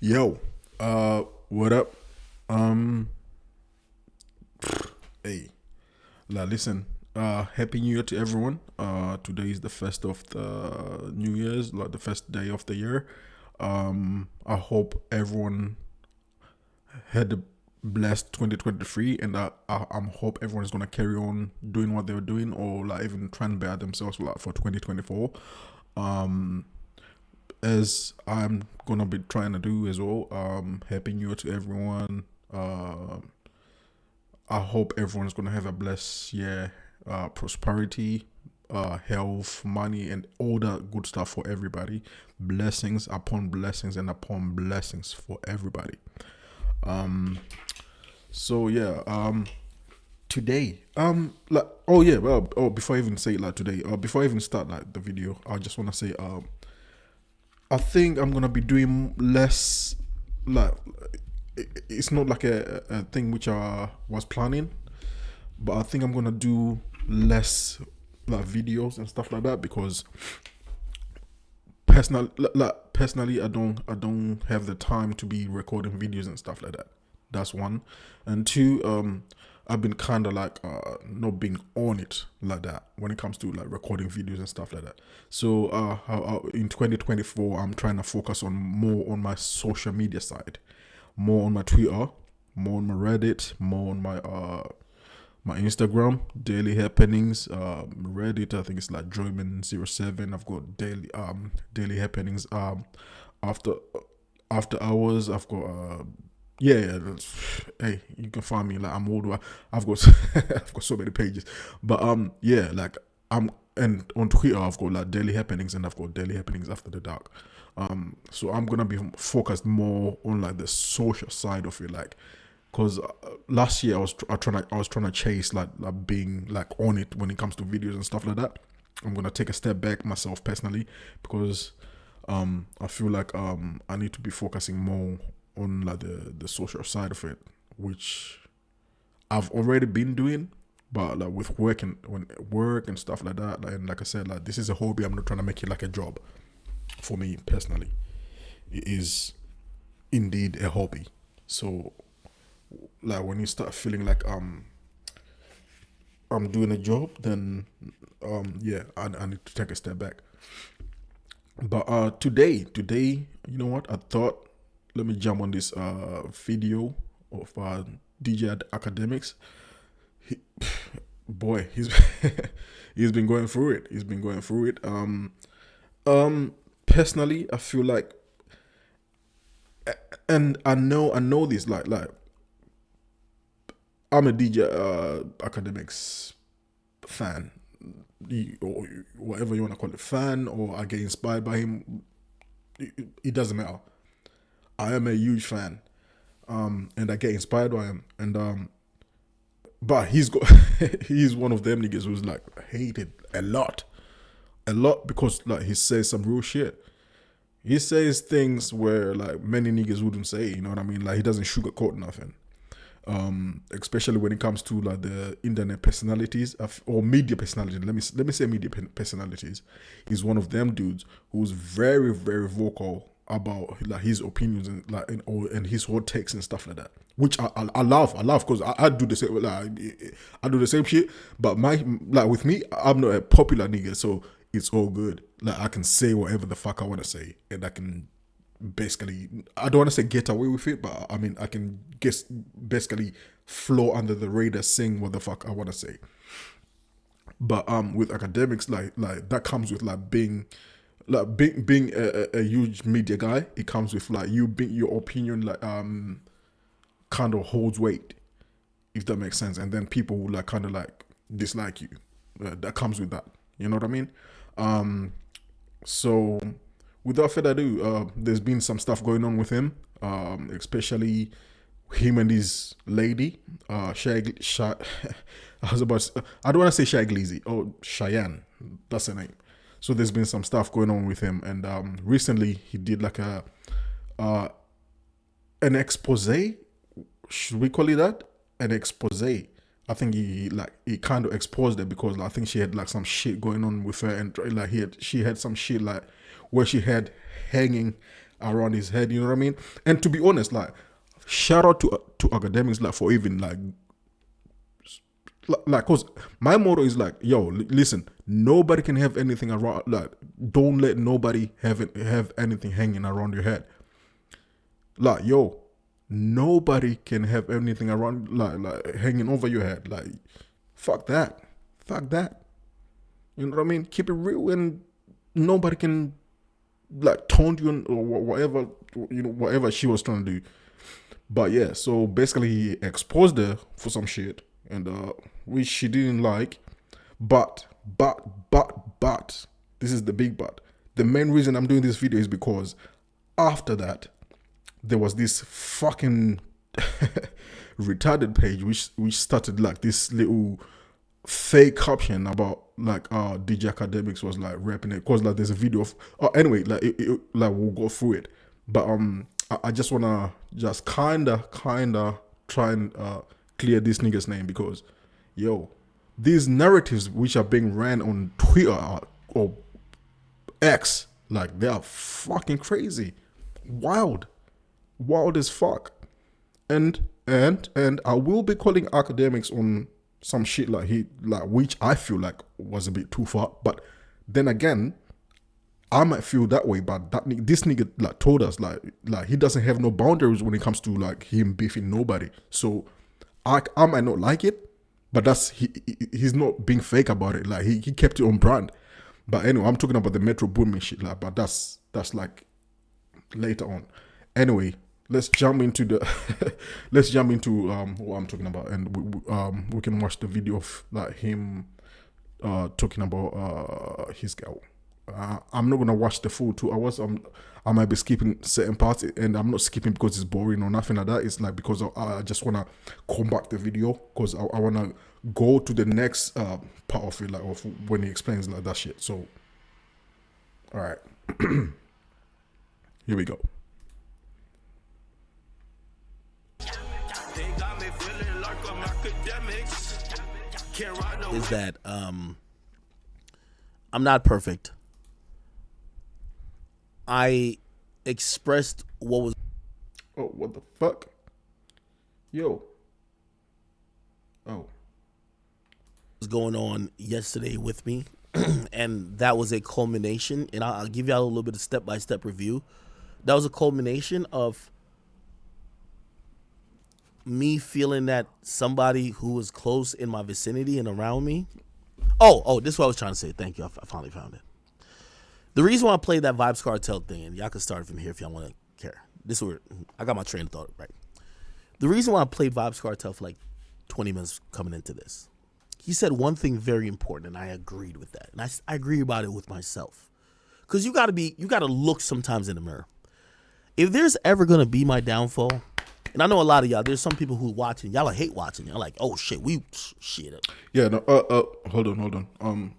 Yo, what up? Um, hey, listen, happy New Year to everyone. Today is the first of the New Year's, like the first day of the year. I hope everyone had a blessed 2023, and I'm hope everyone's gonna carry on doing what they're doing, or like even trying to better themselves like for 2024. Um, as I'm gonna be trying to do as well. Happy New Year to everyone. I hope everyone's gonna have a blessed year, prosperity, health, money, and all that good stuff for everybody. Blessings upon blessings and upon blessings for everybody. Um, so yeah, today, like, oh yeah, well, oh, before I even say like today, before I even start like the video, I just wanna say, I think I'm gonna be doing less, like, it's not like a thing which I was planning, but I think I'm gonna do less like videos and stuff like that because personally I don't have the time to be recording videos and stuff like that. That's one, and two, I've been kind of like not being on it like that when it comes to like recording videos and stuff like that. So in 2024 I'm trying to focus on more on my social media side, more on my Twitter, more on my Reddit, more on my Instagram, daily happenings. Reddit, I think it's like Joyman07. I've got daily happenings. After after hours, I've got yeah. Hey, you can find me like I'm old. I've got I've got so many pages, but yeah, like I'm and on Twitter I've got like daily happenings and I've got daily happenings after the dark. So I'm gonna be focused more on like the social side of it, like because last year I was trying to chase like being like on it when it comes to videos and stuff like that. I'm gonna take a step back myself personally because I feel like I need to be focusing more on like the social side of it, which I've already been doing. But like with work and when work and stuff like that, like, and like I said, like this is a hobby. I'm not trying to make it like a job. For me personally, it is indeed a hobby. So like when you start feeling like I'm doing a job, then yeah, I need to take a step back. But today, you know what? I thought let me jump on this video of DJ Academics. He, boy, he's he's been going through it. He's been going through it. Personally, I feel like, and I know this like I'm a DJ Academics fan, or whatever you want to call it, fan, or I get inspired by him. It doesn't matter. I am a huge fan, and I get inspired by him. And but he's got he's one of them niggas who's like hated a lot because like he says some real shit. He says things where like many niggas wouldn't say. You know what I mean? Like he doesn't sugarcoat nothing. Especially when it comes to like the internet personalities or media personalities. Let me say media personalities. He's one of them dudes who's very vocal about like his opinions and like and his hot takes and stuff like that. Which I love. I love because I do the same. Like I do the same shit. But my like with me, I'm not a popular nigga, so it's all good. Like I can say whatever the fuck I want to say, and I can basically, I don't want to say get away with it, but I mean I can guess basically flow under the radar, saying what the fuck I want to say. But with academics, like that comes with like being a huge media guy. It comes with like you being your opinion like kind of holds weight, if that makes sense. And then people who like kind of like dislike you. That comes with that. You know what I mean? So without further ado, there's been some stuff going on with him, especially him and his lady, I was about I don't want to say Shaglizi. Oh, Cheyenne. That's her name. So there's been some stuff going on with him. And recently he did like uh, an expose. Should we call it that? An expose. I think he kind of exposed it because I think she had like some shit going on with her, and like she had some shit like where she had hanging around his head. You know what I mean? And to be honest, like, shout out to Akademiks, like, for even like, cause my motto is like, yo, listen, nobody can have anything around. Like, don't let nobody have anything hanging around your head. Like, yo, nobody can have anything around, like hanging over your head. Like, fuck that, fuck that. You know what I mean? Keep it real, and nobody can like taunt you or whatever, whatever she was trying to do. But yeah, so basically he exposed her for some shit, and which she didn't like. But this is the big but. The main reason I'm doing this video is because after that, there was this fucking retarded page which started like this little fake caption about like DJ Akademiks was like rapping it, cause like there's a video of anyway, like like we'll go through it, but I just wanna just kinda try and clear this nigga's name, because yo, these narratives which are being ran on Twitter or X, like, they are fucking crazy, wild as fuck. And I will be calling Akademiks on some shit like which I feel like was a bit too far. But then again, I might feel that way, but this nigga like told us like he doesn't have no boundaries when it comes to like him beefing nobody. So I might not like it, but he's not being fake about it. Like he kept it on brand. But anyway, I'm talking about the Metro Boomin shit, like, but that's like later on. Anyway, let's jump into what I'm talking about, and we can watch the video of like him talking about his girl. I'm not gonna watch the full 2 hours. I might be skipping certain parts, and I'm not skipping because it's boring or nothing like that. It's like because I just wanna come back the video, because I wanna go to the next part of it, like of when he explains like that shit. So, all right, here we go. Is that I'm not perfect. I expressed what was what the fuck? Yo. Oh. was going on yesterday with me, and that was a culmination, and I'll give you all a little bit of step-by-step review. That was a culmination of me feeling that somebody who was close in my vicinity and around me. Oh, this is what I was trying to say. Thank you. I finally found it. The reason why I played that Vibes Cartel thing, and y'all can start from here if y'all want to care. This is where I got my train of thought right. The reason why I played Vibes Cartel for like 20 minutes coming into this, he said one thing very important, and I agreed with that. And I agree about it with myself. Because you got to look sometimes in the mirror. If there's ever going to be my downfall, and I know a lot of y'all, there's some people who watching, y'all hate watching. Y'all like, oh shit, shit up. Yeah, no, hold on.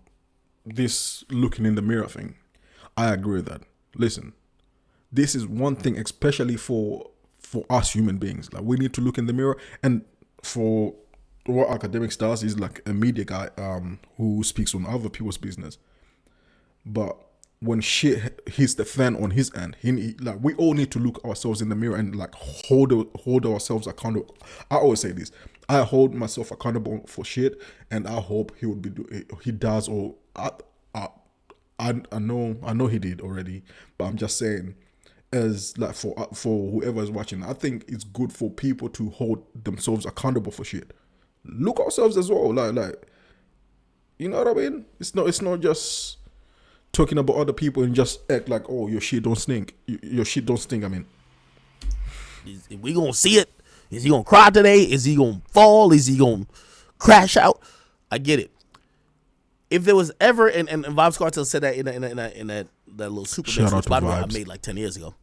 This looking in the mirror thing, I agree with that. Listen, this is one thing, especially for us human beings. Like, we need to look in the mirror, and for what Akademiks does is like a media guy who speaks on other people's business. But when shit hits the fan on his end, he like, we all need to look ourselves in the mirror and like hold ourselves accountable. I always say this: I hold myself accountable for shit, and I hope he does. Or I know he did already, but I'm just saying, as like for whoever is watching, I think it's good for people to hold themselves accountable for shit. Look ourselves as well, like you know what I mean? It's not just talking about other people and just act like, oh, your shit don't stink. Your shit don't stink. I mean, Is we gonna see it? Is he gonna cry today? Is he gonna fall? Is he gonna crash out? I get it. If there was ever, and Vibes Cartel said that in that little Superman speech, by the way, I made like 10 years ago.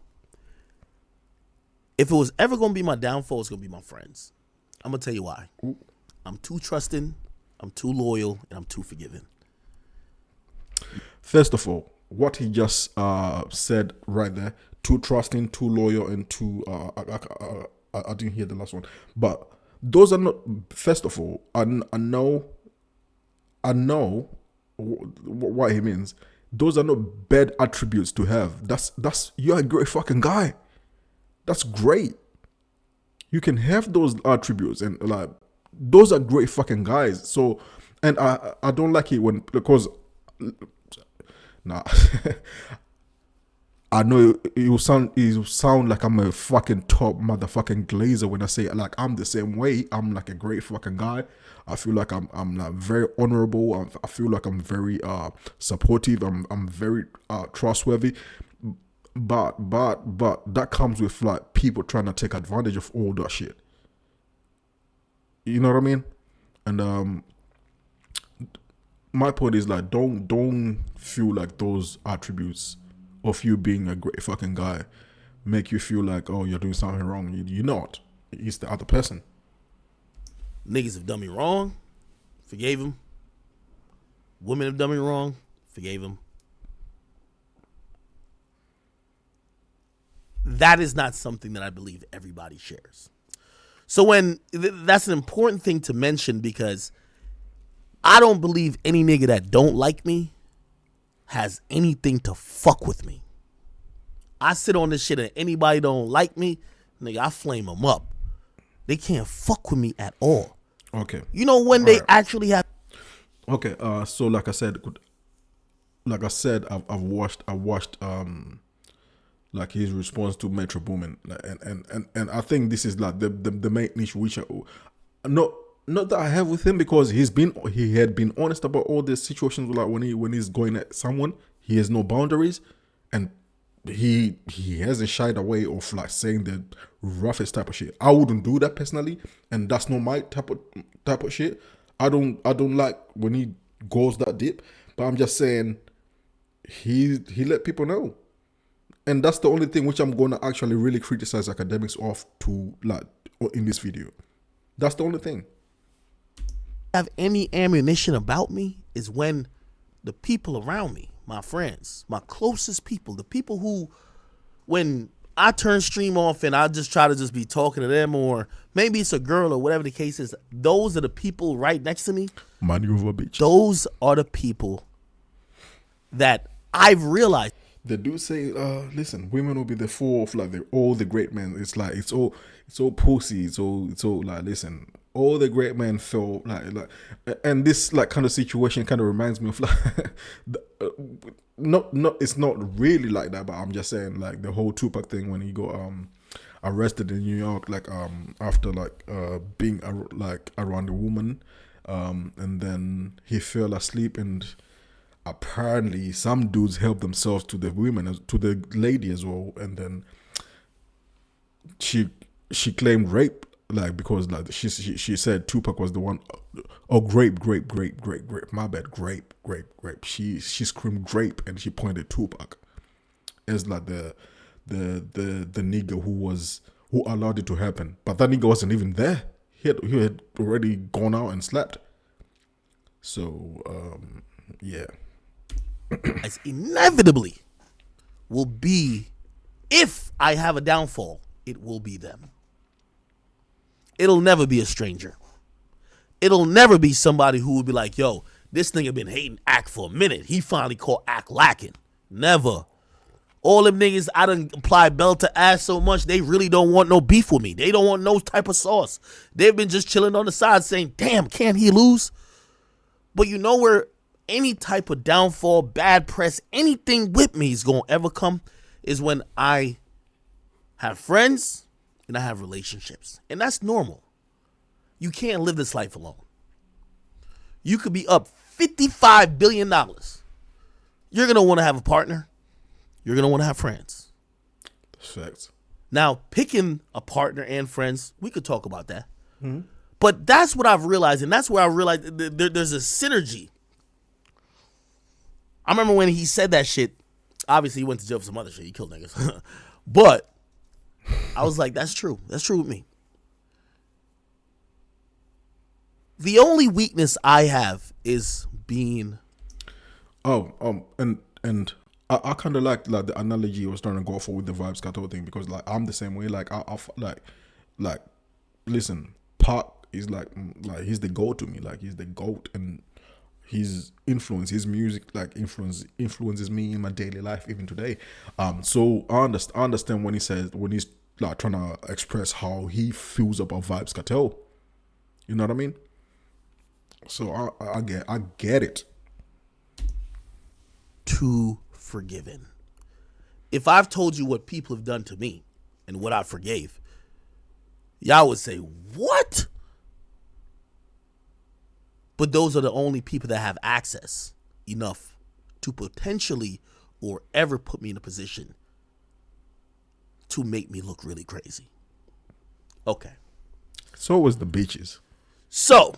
If it was ever gonna be my downfall, it's gonna be my friends. I'm gonna tell you why. Ooh. I'm too trusting, I'm too loyal, and I'm too forgiving. First of all, what he just said right there, too trusting, too loyal, and too I didn't hear the last one, but those are not. First of all, I know what he means. Those are not bad attributes to have. That's you're a great fucking guy. That's great. You can have those attributes, and like those are great fucking guys. So, and I don't like it when, because nah. I know it will sound like I'm a fucking top motherfucking glazer when I say it. Like, I'm the same way. I'm like a great fucking guy. I feel like I'm like very honorable. I feel like I'm very supportive. I'm very trustworthy. But that comes with like people trying to take advantage of all that shit. You know what I mean? And my point is like, don't feel like those attributes of you being a great fucking guy make you feel like, oh, you're doing something wrong. You're not. It's the other person. Niggas have done me wrong, forgave him. Women have done me wrong, forgave him. That is not something that I believe everybody shares. So that's an important thing to mention, because I don't believe any nigga that don't like me has anything to fuck with me. I sit on this shit and anybody don't like me, nigga, I flame them up. They can't fuck with me at all. Okay. You know when they actually have. Okay. So like I said, I've watched like his response to Metro Boomin, and I think this is like the main issue which not that I have with him, because he had been honest about all the situations, like when he's going at someone, he has no boundaries, and he hasn't shied away of like saying the roughest type of shit. I wouldn't do that personally, and that's not my type of shit. I don't like when he goes that deep, but I'm just saying he let people know. And that's the only thing which I'm going to actually really criticize Akademiks of to like in this video. That's the only thing. Have any ammunition about me is when the people around me, my friends, my closest people, the people who, when I turn stream off and I just try to just be talking to them, or maybe it's a girl or whatever the case is, those are the people right next to me. Mind you of a bitch. Those are the people that I've realized. They do say, listen, women will be the four of like all the great men. It's like it's all pussy. It's all like, listen, all the great men feel like, and this like kind of situation kind of reminds me of like, not it's not really like that, but I'm just saying like the whole Tupac thing when he got arrested in New York, like after like being like around a woman, and then he fell asleep, and apparently some dudes helped themselves to the women, to the lady as well, and then she claimed rape, like, because like she said Tupac was the one. Oh, grape, my bad, grape. She screamed grape, and she pointed Tupac as like the nigga who allowed it to happen, but that nigga wasn't even there. He had already gone out and slept. So yeah. As inevitably will be, if I have a downfall, it will be them. It'll never be a stranger. It'll never be somebody who would be like, yo, this nigga been hating Ack for a minute. He finally caught Ack lacking. Never. All them niggas, I done apply belt to ass so much, they really don't want no beef with me. They don't want no type of sauce. They've been just chilling on the side saying, damn, can't he lose? But you know where any type of downfall, bad press, anything with me is going to ever come is when I have friends and I have relationships. And that's normal. You can't live this life alone. You could be up $55 billion. You're going to want to have a partner. You're going to want to have friends. Facts. Now, picking a partner and friends, we could talk about that. Mm-hmm. But that's what I've realized, and that's where I realized there's a synergy. I remember when he said that shit, obviously he went to jail for some other shit. He killed niggas. But I was like, that's true. That's true with me. The only weakness I have is being... and I kind of like the analogy I was trying to go for with the Vibes Cartel thing, because like I'm the same way. Like I like listen, Pac is like he's the GOAT to me. Like he's the GOAT, and his influence, his music, like influences me in my daily life even today. So I understand when he's like trying to express how he feels about Vibes Cartel. You know what I mean? So I get it. Too forgiven. If I've told you what people have done to me and what I forgave, y'all would say, what? But those are the only people that have access enough to potentially or ever put me in a position to make me look really crazy. Okay. So was the bitches. So,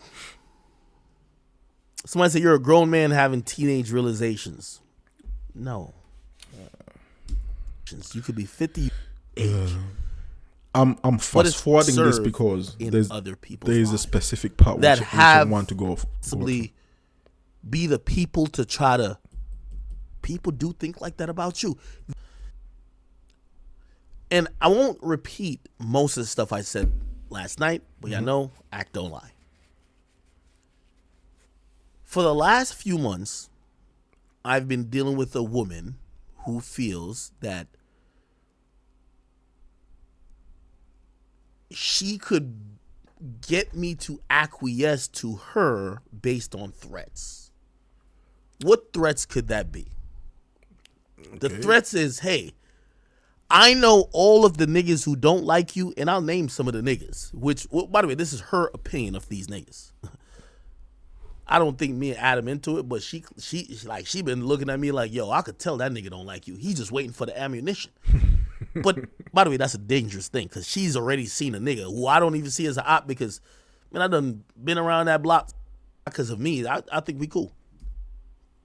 somebody said you're a grown man having teenage realizations. No. You could be 50 age. I'm fast forwarding this because there's a specific part that which have I want to go possibly be the people to try to. People do think like that about you, and I won't repeat most of the stuff I said last night, but y'all know, act don't lie. For the last few months, I've been dealing with a woman who feels that she could get me to acquiesce to her based on threats. What threats could that be? The threats is, hey, I know all of the niggas who don't like you, and I'll name some of the niggas, which, by the way, this is her opinion of these niggas. I don't think me and Adam into it, but she been looking at me like, yo, I could tell that nigga don't like you. He's just waiting for the ammunition. But by the way, that's a dangerous thing because she's already seen a nigga who I don't even see as an op because, man, I done been around that block because of me. I think we cool.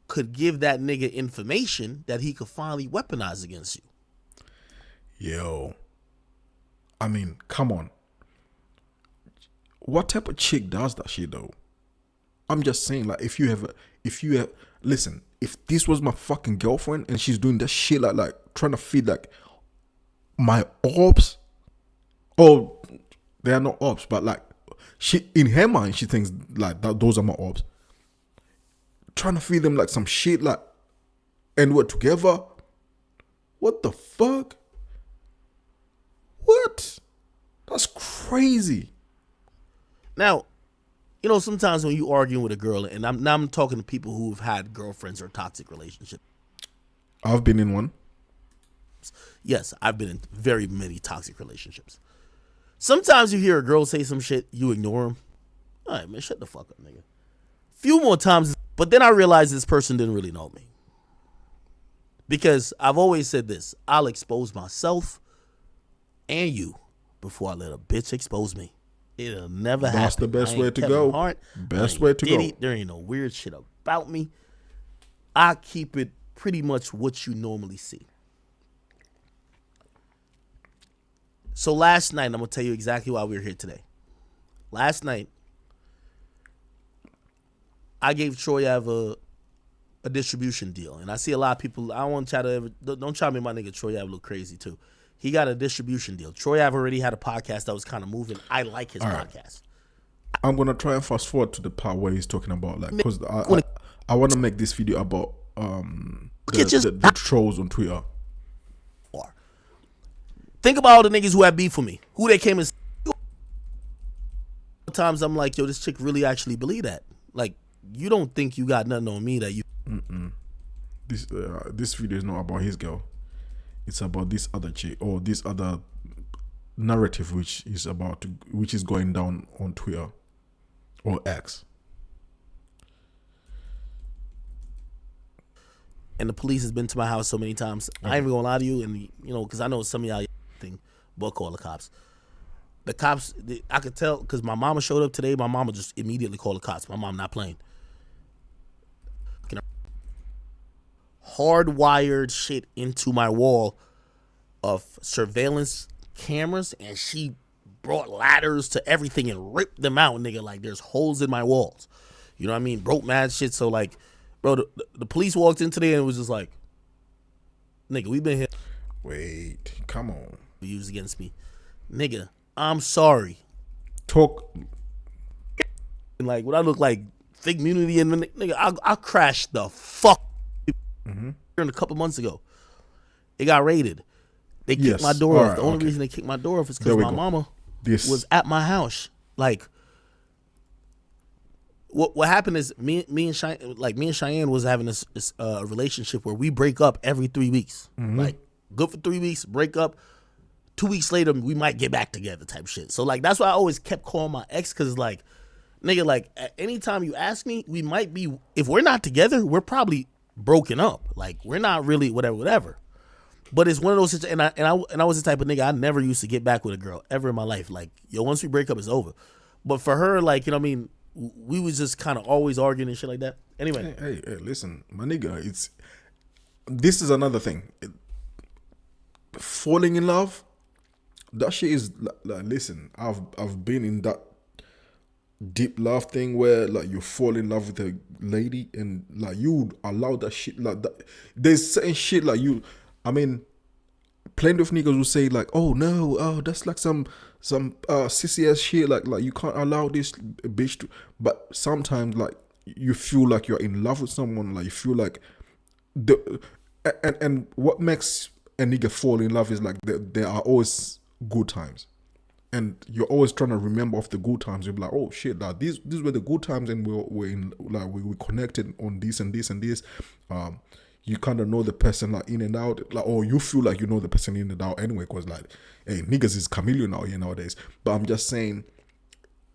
Could give that nigga information that he could finally weaponize against you. Yo. I mean, come on. What type of chick does that shit though? I'm just saying, like, if you have, listen, if this was my fucking girlfriend and she's doing that shit, like trying to feed, like, my ops, oh, they are not ops, but, like, she, in her mind, she thinks, like, that those are my ops. Trying to feed them, like, some shit, like, and we're together. What the fuck? What? That's crazy. Now, you know, sometimes when you arguing with a girl, and I'm talking to people who've had girlfriends or toxic relationships. I've been in one. Yes, I've been in very many toxic relationships. Sometimes you hear a girl say some shit, you ignore them. All right, man, shut the fuck up, nigga. Few more times, but then I realized this person didn't really know me. Because I've always said this, I'll expose myself and you before I let a bitch expose me. It'll never happen. That's the best way to go. Best way to go. There ain't no weird shit about me. I keep it pretty much what you normally see. So last night, I'm going to tell you exactly why we're here today. Last night, I gave Troy Ave a distribution deal. And I see a lot of people, I don't want y'all to ever, don't try to make my nigga Troy Ave look crazy too. He got a distribution deal. Troy Ave already had a podcast that was kind of moving. I like his podcast. I'm going to try and fast forward to the part where he's talking about, like, because I want to make this video about the trolls on Twitter. Think about all the niggas who had beef with me. Who they came and times I'm like, yo, this chick really actually believe that. Like, you don't think you got nothing on me that you. This video is not about his girl. It's about this other chick or this other narrative which is going down on Twitter or X. And the police has been to my house so many times. I ain't even gonna lie to you, and you know, because I know some of y'all think, but call the cops. The cops, I could tell because my mama showed up today. My mama just immediately called the cops. My mom not playing. Hardwired shit into my wall of surveillance cameras, and she brought ladders to everything and ripped them out, nigga. Like, there's holes in my walls. You know what I mean? Broke mad shit. So, like, bro, the police walked in today and it was just like, nigga, we been here. Wait, come on. Used against me. Nigga, I'm sorry. Talk. Like, what I look like fake immunity and nigga, I crashed the fuck in a couple months ago. It got raided. They kicked my door off. The only reason they kicked my door off is because my mama was at my house. Like, what happened is me and Cheyenne was having this relationship where we break up every 3 weeks. Like, good for 3 weeks, break up. 2 weeks later, we might get back together type shit. So, like, that's why I always kept calling my ex, because, like, nigga, like, at any time you ask me, we might be, if we're not together, we're probably broken up. Like, we're not really whatever. But it's one of those, and I was the type of nigga, I never used to get back with a girl ever in my life. Like, yo, once we break up, it's over. But for her, like, you know what I mean, we was just kind of always arguing and shit like that. Anyway. Hey, listen, my nigga, this is another thing. Falling in love, that shit is, like, listen, I've been in that deep love thing where, like, you fall in love with a lady and, like, you allow that shit, like, that. There's certain shit, like, I mean, plenty of niggas will say, like, oh no, that's like some sissy ass shit, like you can't allow this bitch to. But sometimes, like, you feel like you're in love with someone, like you feel like and what makes a nigga fall in love is, like, there are always good times, and you're always trying to remember of the good times. You'll be like, oh shit, like, these were the good times, and we're in, like, we connected on this and this and this. You kind of know the person, like, in and out, like, or you feel like you know the person in and out anyway, because, like, hey, niggas is chameleon out here nowadays. But I'm just saying,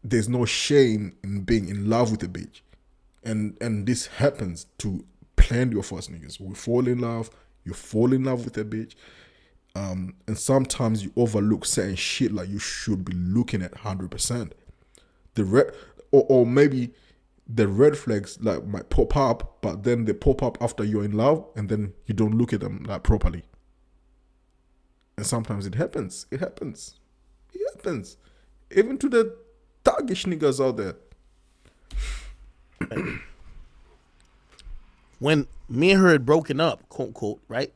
there's no shame in being in love with a bitch, and this happens to plenty of us niggas. We fall in love, you fall in love with a bitch, and sometimes you overlook certain shit, like, you should be looking at 100%. The red, or maybe the red flags, like, might pop up, but then they pop up after you're in love, and then you don't look at them, like, properly. And sometimes it happens. It happens. Even to the thuggish niggas out there. When me and her had broken up, quote unquote, right?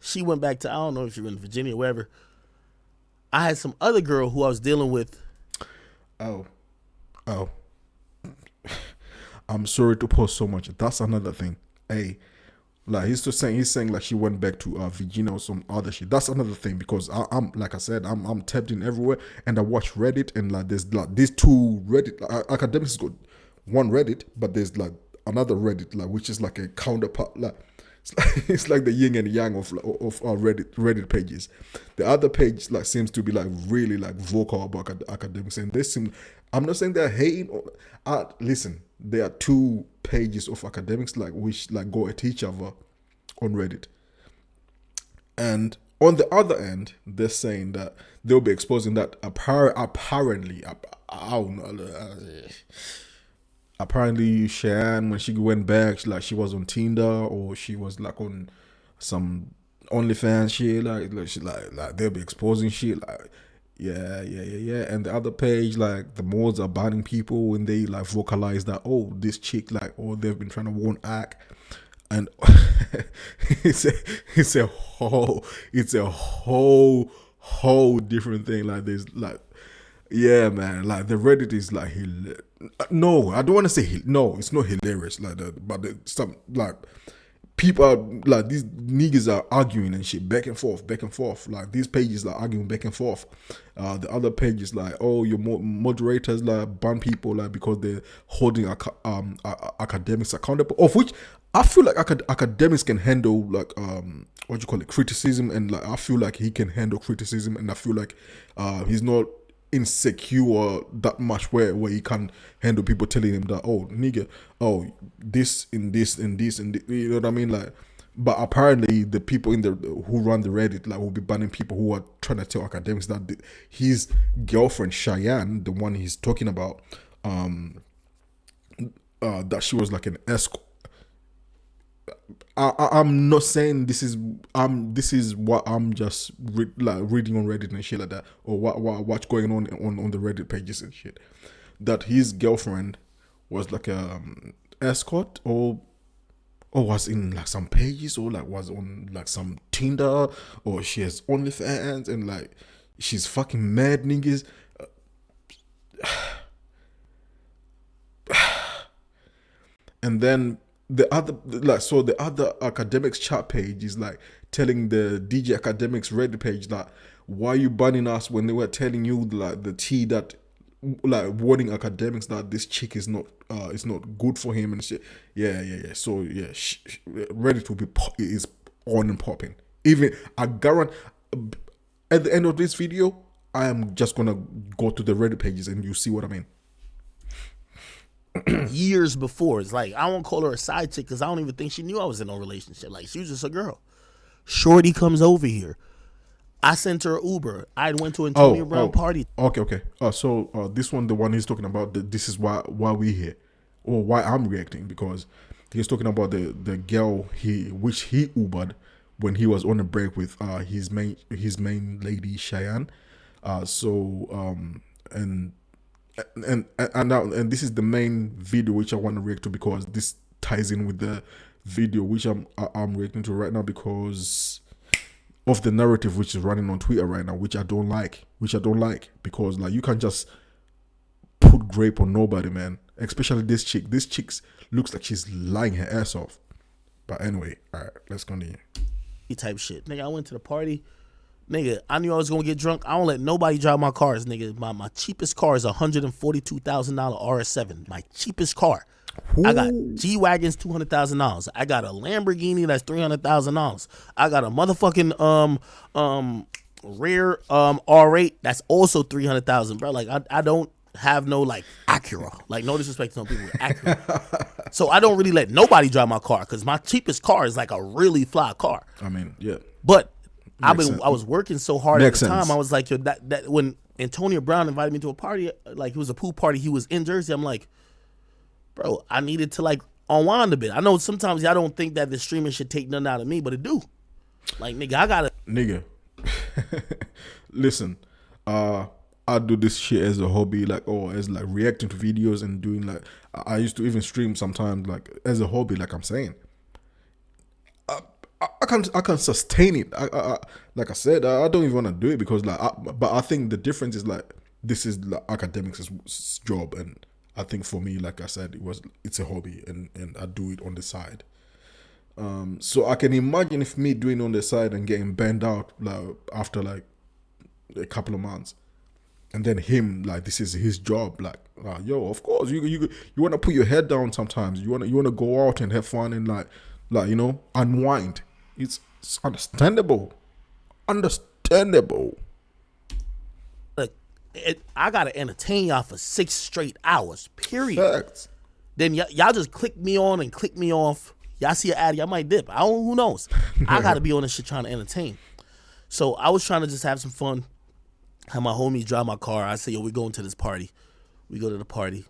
She went back to, I don't know if she was in Virginia or wherever. I had some other girl who I was dealing with. Oh. I'm sorry to post so much. That's another thing. Hey, like, he's saying like she went back to Virginia or some other shit. That's another thing, because I'm like I said, I'm tapped in everywhere, and I watch Reddit, and, like, there's, like, these two Reddit, Akademiks got one Reddit, but there's, like, another Reddit, like, which is like a counterpart, like, it's like the yin and yang of Reddit pages. The other page, like, seems to be, like, really, like, vocal about academics, and they seem. I'm not saying they're hating. Listen, there are two pages of academics, like, which, like, go at each other on Reddit, and on the other end, they're saying that they'll be exposing that apparently, apparently Cheyenne, when she went back, like, she was on Tinder, or she was, like, on some OnlyFans shit, like they'll be exposing shit, like, yeah. And the other page, like, the mods are banning people when they, like, vocalize that, oh, this chick, like, oh, they've been trying to warn Ak, and it's a whole different thing. Like, there's, like, yeah, man, like, the Reddit is, like, no, I don't want to say no, it's not hilarious like that, but some, like, people are, like, these niggas are arguing and shit, back and forth, like, these pages are arguing back and forth. The other page is like, oh, your moderators, like, ban people, like, because they're holding academics accountable, of which I feel like academics can handle, like, what you call it, criticism, and, like, I feel like he can handle criticism, and I feel like he's not insecure that much where he can't handle people telling him that, oh, nigga, oh, this and this and this and this, you know what I mean, like. But apparently the people who run the Reddit, like, will be banning people who are trying to tell academics that his girlfriend Cheyenne, the one he's talking about, that she was, like, an escort. I'm not saying this is what I'm just reading on Reddit and shit like that, or what's going on the Reddit pages and shit. That his girlfriend was, like, a escort, or was in, like, some pages, or, like, was on, like, some Tinder, or she has OnlyFans, and, like, she's fucking mad niggas. And then the other academics chat page is like telling the DJ Academics Reddit page that why you banning us when they were telling you like the tea that like warning academics that this chick is not good for him and shit. Yeah. So yeah, Reddit will be is on and popping. Even I guarantee at the end of this video, I am just gonna go to the Reddit pages and you see what I mean. Years before, it's like I won't call her a side chick because I don't even think she knew I was in a relationship. Like she was just a girl. Shorty comes over here. I sent her an Uber. I went to Antonio Brown party. Okay. So this one, the one he's talking about, this is why we here, or why I'm reacting, because he's talking about the girl which he Ubered when he was on a break with his main lady Cheyenne. And this is the main video which I want to react to, because this ties in with the video which I'm reacting to right now, because of the narrative which is running on Twitter right now, which I don't like, because like you can't just put grape on nobody, man. Especially this chick. This chick looks like she's lying her ass off. But anyway, all right, let's continue. Type shit, nigga. I went to the party, nigga. I knew I was gonna get drunk. I don't let nobody drive my cars, nigga. My cheapest car is $142,000 RS7. My cheapest car. Ooh. I got G-Wagons $200,000. I got a Lamborghini that's $300,000. I got a motherfucking rare R8 that's also $300,000, bro. Like I don't have no like Acura. Like no disrespect to some people with Acura. So I don't really let nobody drive my car because my cheapest car is like a really fly car. I mean, yeah. But I was working so hard at the time. I was like, yo, that when Antonio Brown invited me to a party, like it was a pool party, he was in Jersey. I'm like, bro, I needed to like unwind a bit. I know sometimes y'all don't think that the streaming should take nothing out of me, but it do. Like, nigga, I gotta. Nigga, listen, I do this shit as a hobby, like, as like reacting to videos and doing like, I used to even stream sometimes, like as a hobby, like I'm saying. I can sustain it. Like I said, I don't even want to do it because like, but I think the difference is like this is like Akademiks' job, and I think for me, like I said, it's a hobby, and I do it on the side. So I can imagine if me doing it on the side and getting burned out like after like a couple of months, and then him like this is his job. Like, yo, of course you want to put your head down sometimes. You want to go out and have fun and like you know, unwind. It's understandable. Look, I gotta entertain y'all for 6 straight hours. Period. Facts. Then y'all just click me on and click me off. Y'all see an ad, y'all might dip. Who knows? I gotta be on this shit trying to entertain. So I was trying to just have some fun. Have my homies drive my car. I say, yo, we going to this party. We go to the party.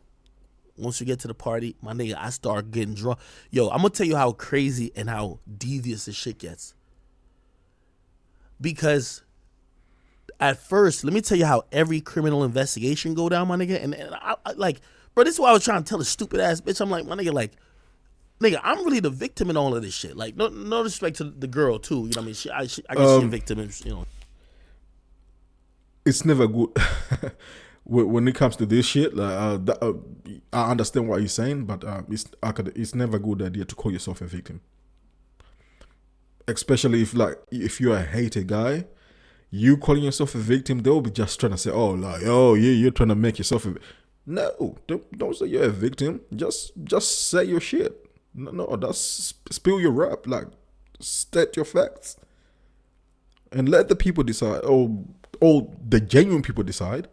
Once we get to the party, my nigga, I start getting drunk. Yo, I'm gonna tell you how crazy and how devious this shit gets. Because at first, let me tell you how every criminal investigation go down, my nigga. And I like, bro, this is why I was trying to tell a stupid ass bitch. I'm like, my nigga, like, nigga, I'm really the victim in all of this shit. Like, no respect to the girl too. You know what I mean? I guess she's a victim, and, you know. It's never good. When it comes to this shit, like, I understand what you're saying, but it's never a good idea to call yourself a victim. Especially if you're a hated guy, you calling yourself a victim, they'll be just trying to say, oh, yeah, you're trying to make yourself a. No, don't say you're a victim. Just say your shit. No, that's spill your rap. Like, state your facts, and let the people decide. All the genuine people decide.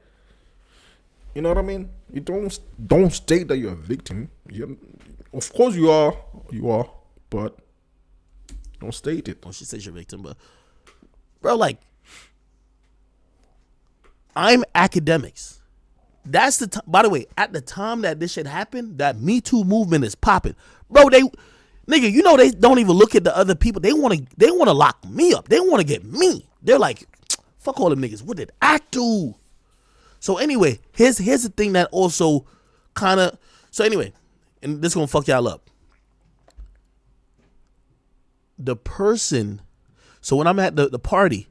You know what I mean? You don't state that you're a victim. Of course you are, but don't state it. Well, she says you're a victim, but bro, like, I'm Akademiks. That's the by the way, at the time that this shit happened, that Me Too movement is popping, bro. Nigga, you know they don't even look at the other people. They want to lock me up. They want to get me. They're like, fuck all them niggas. What did I do? So anyway, here's the thing that also kind of. So anyway, and this gonna fuck y'all up. The person. So when I'm at the party,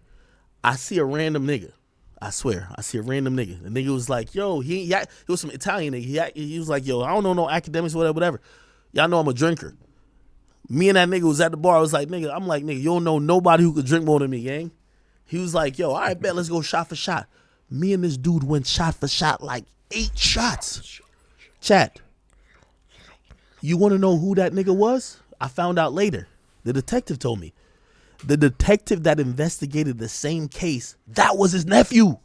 I see a random nigga. I swear, I see a random nigga. The nigga was like, yo, he was some Italian nigga. He was like, yo, I don't know no Akademiks, whatever. Y'all know I'm a drinker. Me and that nigga was at the bar. I was like, nigga, you don't know nobody who could drink more than me, gang. He was like, yo, all right, bet, let's go shot for shot. Me and this dude went shot for shot, like 8 shots. Chat. You want to know who that nigga was? I found out later. The detective told me. The detective that investigated the same case, that was his nephew.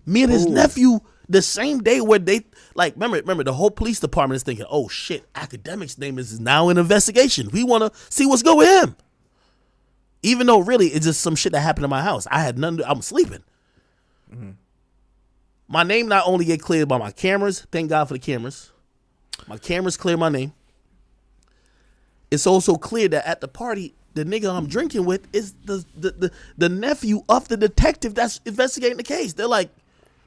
Me and his nephew, the same day where they, like, remember, the whole police department is thinking, oh shit, Akademiks' name is now in investigation. We want to see what's good with him. Even though really it's just some shit that happened in my house. I had nothing, I'm sleeping. Mm-hmm. My name not only get cleared by my cameras, thank God for the cameras. My cameras clear my name. It's also clear that at the party, the nigga I'm drinking with is the nephew of the detective that's investigating the case. They're like,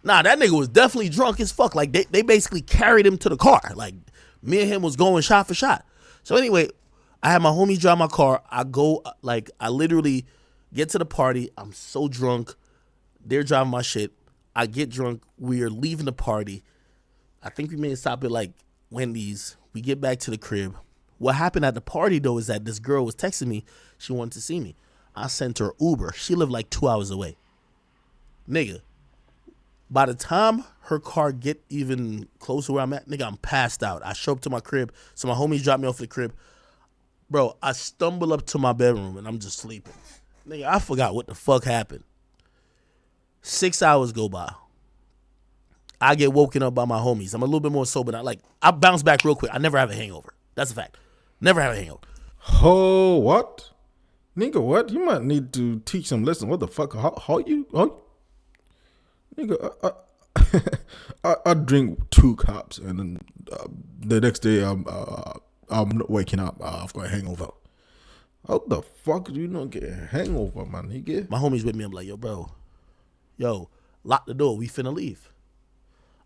nah, that nigga was definitely drunk as fuck. Like, they basically carried him to the car. Like, me and him was going shot for shot. So anyway, I had my homie drive my car. I go, like, I literally get to the party. I'm so drunk. They're driving my shit. I get drunk. We're leaving the party. I think we may stop at, like, Wendy's. We get back to the crib. What happened at the party, though, is that this girl was texting me. She wanted to see me. I sent her Uber. She lived like 2 hours away. Nigga, by the time her car get even close to where I'm at, nigga, I'm passed out. I show up to my crib. So my homies dropped me off at the crib. Bro, I stumble up to my bedroom and I'm just sleeping. Nigga, I forgot what the fuck happened. 6 hours go by. I get woken up by my homies. I'm a little bit more sober now. Like, I bounce back real quick. I never have a hangover. That's a fact. Never have a hangover. Oh, what? Nigga, what? You might need to teach some lessons. What the fuck? How you? Nigga, I drink 2 cups and then the next day I'm not waking up. I've got a hangover. How the fuck do you not get a hangover, man, nigga? My homies with me. I'm like, yo, bro. Yo, lock the door. We finna leave.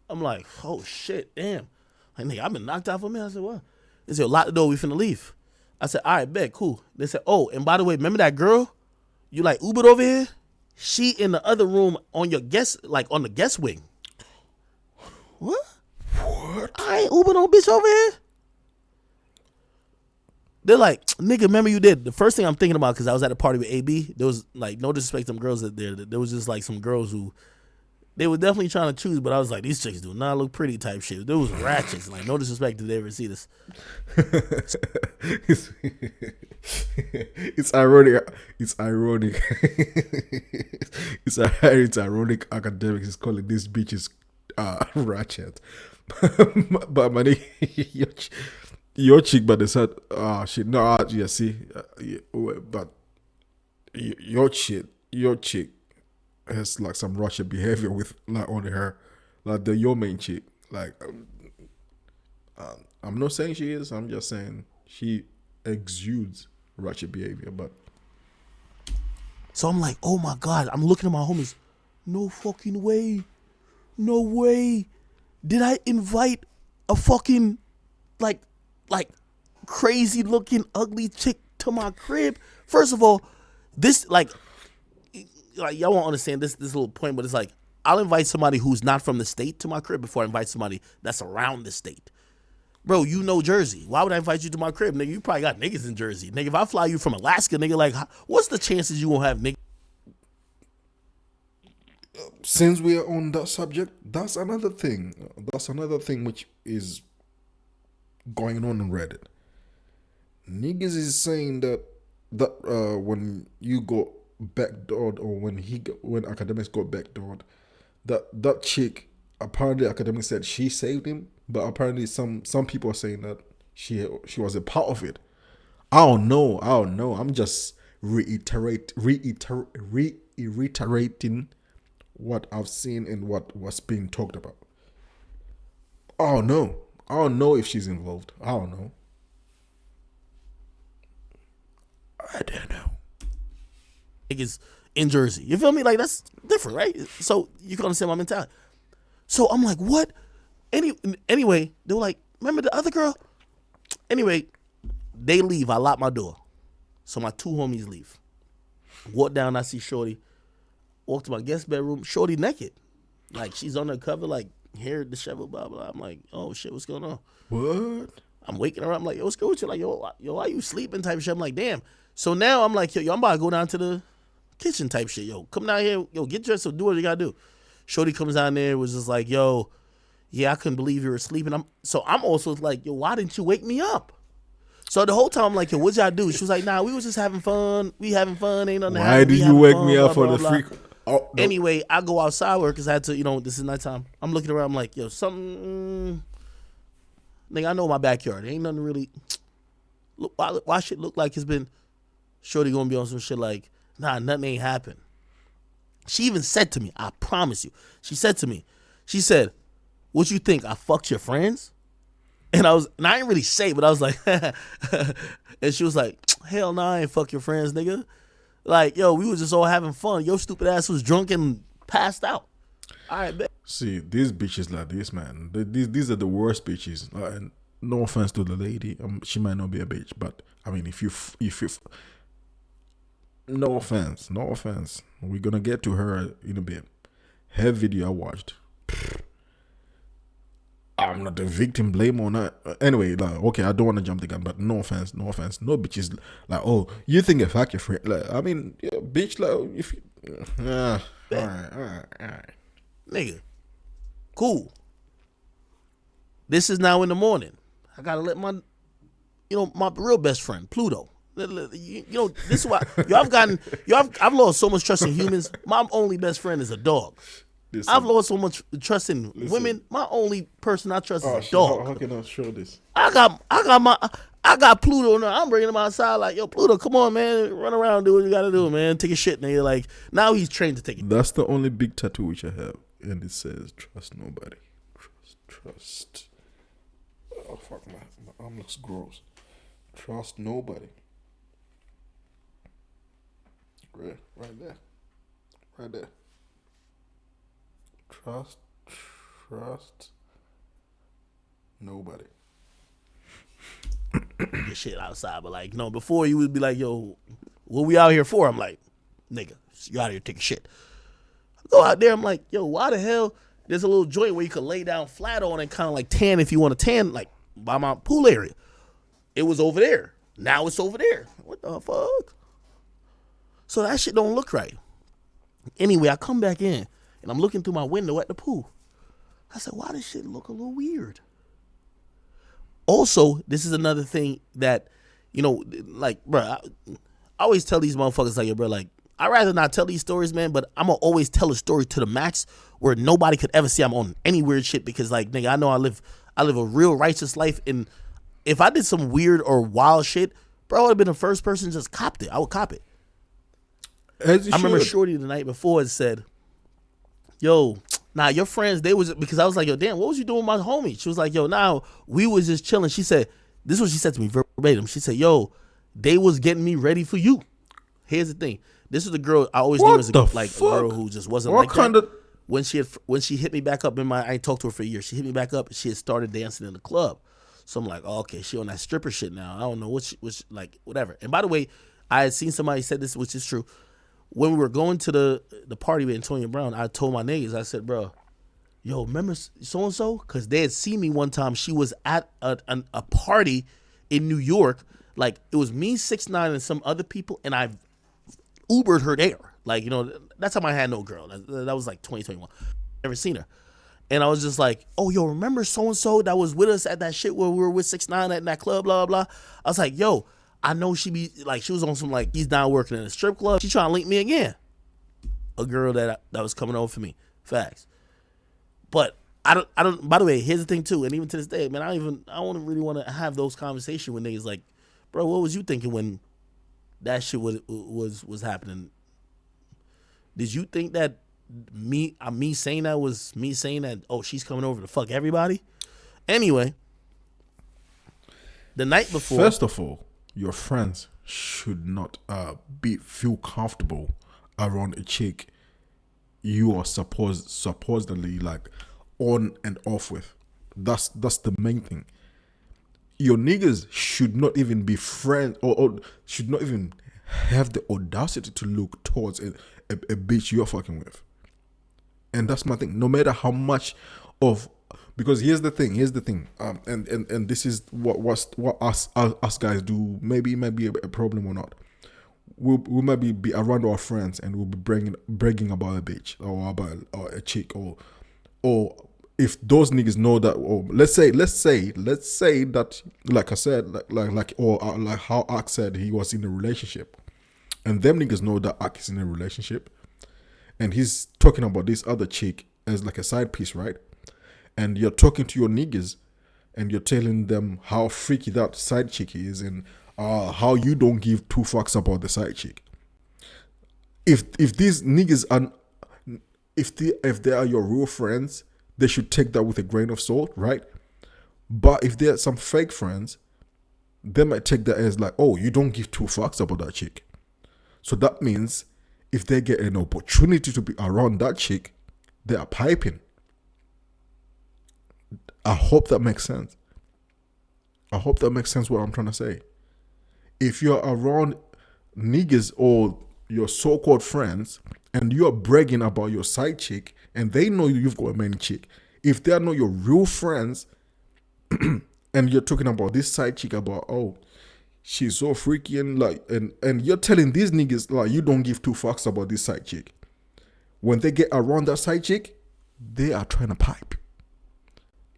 I'm like, oh, shit, damn. Like, nigga, I've been knocked out for a minute. I said, what? They said, lock the door. We finna leave. I said, all right, bet, cool. They said, oh, and by the way, remember that girl you, like, Ubered over here? She in the other room on your guest, like, on the guest wing. What? I ain't Uber no bitch over here. They're like, nigga, remember you did. The first thing I'm thinking about, because I was at a party with AB, there was, like, no disrespect to them girls that there was just, like, some girls who, they were definitely trying to choose, but I was like, these chicks do not look pretty type shit. There was ratchets. Like, no disrespect to they ever see this. It's ironic. It's ironic. It's ironic. Akademiks is calling these bitches ratchet. But man, your chick, but they said, shit. No, yeah, see, but your chick has like some ratchet behavior with like on her, like your main chick. Like, I'm not saying she is. I'm just saying she exudes ratchet behavior. But so I'm like, oh my god. I'm looking at my homies. No fucking way. No way. Did I invite a fucking like crazy looking ugly chick to my crib? First of all, this like y'all won't understand this little point, but it's like, I'll invite somebody who's not from the state to my crib before I invite somebody that's around the state. Bro, you know Jersey. Why would I invite you to my crib? Nigga, you probably got niggas in Jersey. Nigga, if I fly you from Alaska, nigga, like, what's the chances you won't have niggas? Since we are on that subject, that's another thing. That's another thing which is going on Reddit. Niggas is saying that when you got backdoored, or when Akademiks got backdoored, that chick, apparently Akademiks said she saved him, but apparently some people are saying that she was a part of it. I don't know. I'm just reiterating what I've seen and what was being talked about. I don't know if she's involved. I don't know. Niggas in Jersey. You feel me? Like, that's different, right? So you can understand my mentality. So I'm like, what? Anyway, they were like, remember the other girl? Anyway, they leave. I lock my door. So my 2 homies leave. Walk down, I see Shorty. Walk to my guest bedroom. Shorty naked. Like, she's on the cover, like, hair disheveled, blah, blah. I'm like, oh, shit, what's going on? What? I'm waking her up. I'm like, yo, what's good with you? Like, yo, why you sleeping type shit? I'm like, damn. So now I'm like, yo, I'm about to go down to the kitchen type shit. Yo, come down here. Yo, get dressed. So do what you gotta do. Shorty comes down there, was just like, yo, yeah, I couldn't believe you were sleeping. I'm also like, yo, why didn't you wake me up? So the whole time I'm like, yo, what y'all do? She was like, nah, we was just having fun. We having fun. Ain't nothing. Why did you wake me up for the freak? Oh, no. Anyway, I go outside work because I had to, this is nighttime. I'm looking around. I'm like, yo, something. Nigga, I know my backyard. Ain't nothing really. Look, why shit look like it's been. Shorty gonna be on some shit like, nah, nothing ain't happened. She even said to me, I promise you. She said to me, she said, what you think? I fucked your friends? And I didn't really say, but I was like, and she was like, hell no, I ain't fuck your friends, nigga. Like, yo, we was just all having fun. Your stupid ass was drunk and passed out. All right, bet. See, these bitches like this, man. These are the worst bitches. And no offense to the lady, she might not be a bitch, but I mean, if you, no offense, we're gonna get to her in a bit. Her video I watched. I'm not the victim blame on that. Anyway, like, okay, I don't want to jump the gun, but no offense. No bitches like, oh, you think I fuck your friend? Like, I mean, yeah, bitch, like, if you, all right. Nigga, cool. This is now in the morning. I gotta let my real best friend, Pluto. This is why I've lost so much trust in humans. My only best friend is a dog. Listen, I've lost so much trust in women. My only person I trust is a dog. How can I show this? I got Pluto now. I'm bringing him outside like, yo, Pluto, come on, man, run around, do what you gotta do, man. Take a shit, nigga. Like, now he's trained to take it. That's the only big tattoo which I have, and it says trust nobody. Trust. Oh fuck, my arm looks gross. Trust nobody. Right there. Trust nobody. Get shit outside, but like, before you would be like, yo, what we out here for? I'm like, nigga, you out here taking shit. I go out there, I'm like, yo, why the hell? There's a little joint where you could lay down flat on and kind of like tan if you want to tan, like by my pool area. It was over there. Now it's over there. What the fuck? So that shit don't look right. Anyway, I come back in and I'm looking through my window at the pool. I said, why does shit look a little weird? Also, this is another thing that, like, bro, I always tell these motherfuckers, like, yo, bro, like, I'd rather not tell these stories, man, but I'm going to always tell a story to the max where nobody could ever see I'm on any weird shit because, like, nigga, I know I live a real righteous life, and if I did some weird or wild shit, bro, I would have been the first person to just copped it. I would cop it. I remember Shorty the night before and said, yo, nah, your friends, because I was like, yo, damn, what was you doing with my homie? She was like, yo, nah, we was just chilling. She said, this is what she said to me verbatim. She said, yo, they was getting me ready for you. Here's the thing. This is the girl I always knew as a girl who just wasn't like that. When she hit me back up I ain't talked to her for a year. She hit me back up and she had started dancing in the club. So I'm like, oh, okay, she on that stripper shit now. I don't know what like, whatever. And by the way, I had seen somebody said this, which is true. When we were going to the party with Antonio Brown, I told my niggas, I said, bro, yo, remember so-and-so? Because they had seen me one time. She was at a party in New York. Like, it was me, 6ix9ine, and some other people, and I Ubered her there. Like, that's how I had no girl. That was like 2021. Never seen her. And I was just like, oh, yo, remember so-and-so that was with us at that shit where we were with 6ix9ine at that club, blah, blah, blah. I was like, yo, I know she was on some, like, he's now working in a strip club. She trying to link me again. A girl that was coming over for me. Facts. But I don't, by the way, here's the thing too. And even to this day, man, I don't really want to have those conversations with niggas like, bro, what was you thinking when that shit was happening? Did you think that me saying that was me saying that, oh, she's coming over to fuck everybody? Anyway, the night before. First of all, your friends should not feel comfortable around a chick you are supposedly like on and off with. That's the main thing. Your niggas should not even be friends or should not even have the audacity to look towards a bitch you're fucking with. And that's my thing. No matter how much of Because here's the thing. And this is what us guys do. Maybe it might be a problem or not. We might be around our friends and we'll be bragging about a bitch or about or a chick or if those niggas know that, or let's say that, like I said, like how Ak said he was in a relationship, and them niggas know that Ak is in a relationship, and he's talking about this other chick as like a side piece, right? And you're talking to your niggas, and you're telling them how freaky that side chick is, and how you don't give two fucks about the side chick. If these niggas are, if they are your real friends, they should take that with a grain of salt, right? But if they're some fake friends, they might take that as like, oh, you don't give two fucks about that chick. So that means if they get an opportunity to be around that chick, they are piping. I hope that makes sense. I hope that makes sense what I'm trying to say. If you're around niggas or your so-called friends and you're bragging about your side chick and they know you've got a main chick, if they're not your real friends and you're talking about this side chick about, oh, she's so freaky and like, and you're telling these niggas like you don't give two fucks about this side chick. When they get around that side chick, they are trying to pipe.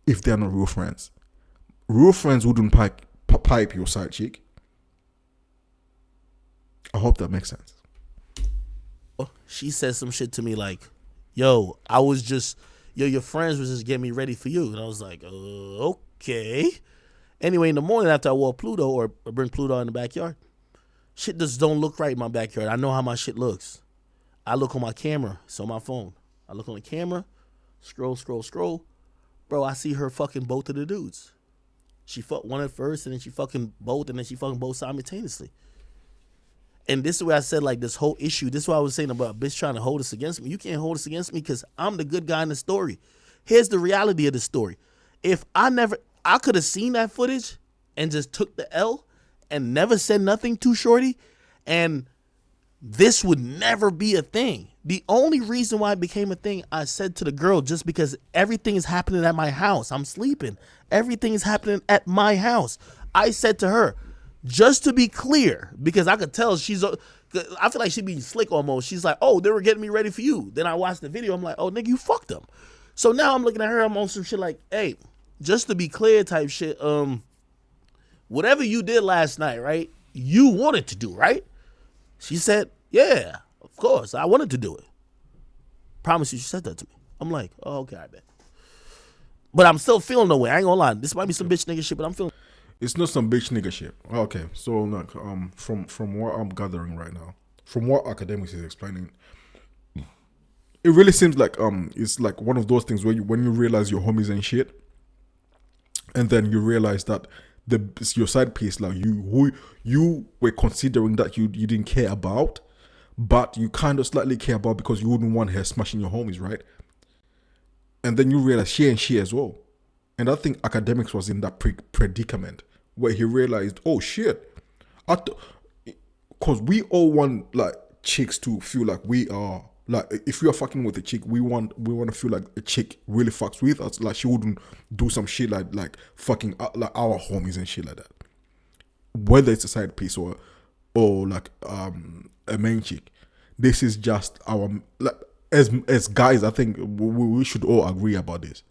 If they're not real friends. Real friends wouldn't pipe your side chick. I hope that makes sense. She said some shit to me like, yo, your friends was just getting me ready for you. And I was like, okay. Anyway, in the morning after I walk Pluto or bring Pluto in the backyard, shit just don't look right in my backyard. I know how my shit looks. I look on my camera. It's on my phone. I look on the camera, scroll. Bro, I see her fucking both of the dudes. She fucked one at first and then she fucking both and then she fucking both simultaneously. And this is where I said, like, this whole issue, this is what I was saying about a bitch trying to hold us against me. You can't hold us against me because I'm the good guy in the story. Here's the reality of the story. If I could have seen that footage and just took the L and never said nothing to Shorty, and this would never be a thing. The only reason why it became a thing, I said to the girl, just because everything is happening at my house. I'm sleeping. Everything is happening at my house. I said to her, just to be clear, because I could tell I feel like she'd be slick almost. She's like, oh, they were getting me ready for you. Then I watched the video. I'm like, oh, nigga, you fucked them. So now I'm looking at her. I'm on some shit like, hey, just to be clear type shit. Whatever you did last night, right? You wanted to do, right? She said, yeah, of course. I wanted to do it. Promise you, she said that to me. I'm like, oh, okay, I bet. But I'm still feeling no way. I ain't gonna lie. This might be some bitch nigga shit, but I'm feeling. It's not some bitch nigga shit. Okay, so like from what I'm gathering right now, from what Akademiks is explaining, it really seems like it's like one of those things where when you realize your homies ain't shit, and then you realize that your side piece, like who you were considering that you didn't care about, but you kind of slightly care about because you wouldn't want her smashing your homies, right? And then you realize she ain't shit as well. And I think Akademiks was in that predicament where he realized, oh shit, because we all want like chicks to feel like we are like, if we are fucking with a chick, we want to feel like a chick really fucks with us, like she wouldn't do some shit like fucking like our homies and shit like that. Whether it's a side piece or like a main chick, this is just our like as guys. I think we should all agree about this.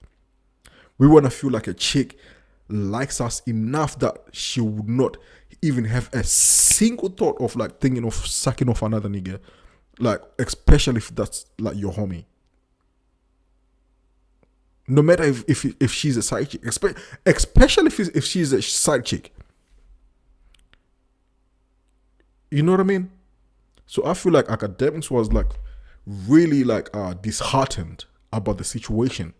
We want to feel like a chick likes us enough that she would not even have a single thought of like thinking of sucking off another nigga, like especially if that's like your homie. No matter if she's a side chick, especially if she's a side chick. You know what I mean? So I feel like Akademiks was like really like disheartened about the situation.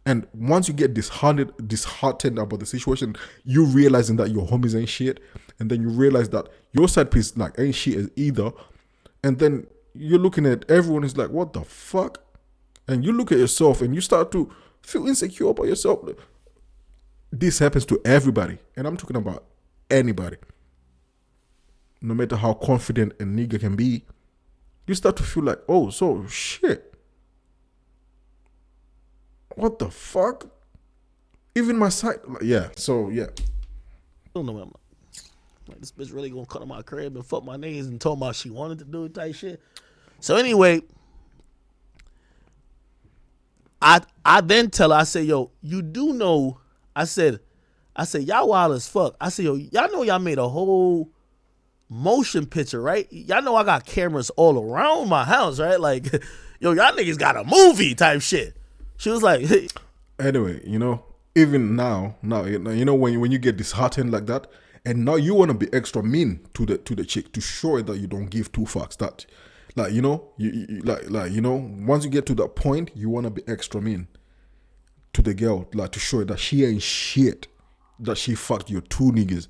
And once you get disheartened about the situation, you realizing that your homies ain't shit, and then you realize that your side piece like ain't shit either, and then you're looking at everyone is like, what the fuck? And you look at yourself and you start to feel insecure about yourself. This happens to everybody, and I'm talking about anybody. No matter how confident a nigga can be, you start to feel like, oh, so shit. What the fuck? even my side, like, yeah. So yeah, I don't know what I'm like. This bitch really gonna come to my crib and fuck my knees and told me she wanted to do it type shit. So anyway, I then tell her, I said, yo, you do know, I said, y'all wild as fuck. I said, yo, y'all know y'all made a whole motion picture, right? Y'all know I got cameras all around my house, right? Like, yo, y'all niggas got a movie type shit. She was like, hey. Anyway, even now, when you get disheartened like that, and now you want to be extra mean to the chick to show her that you don't give two fucks. That, like, once you get to that point, you want to be extra mean to the girl, like, to show her that she ain't shit, that she fucked your two niggas,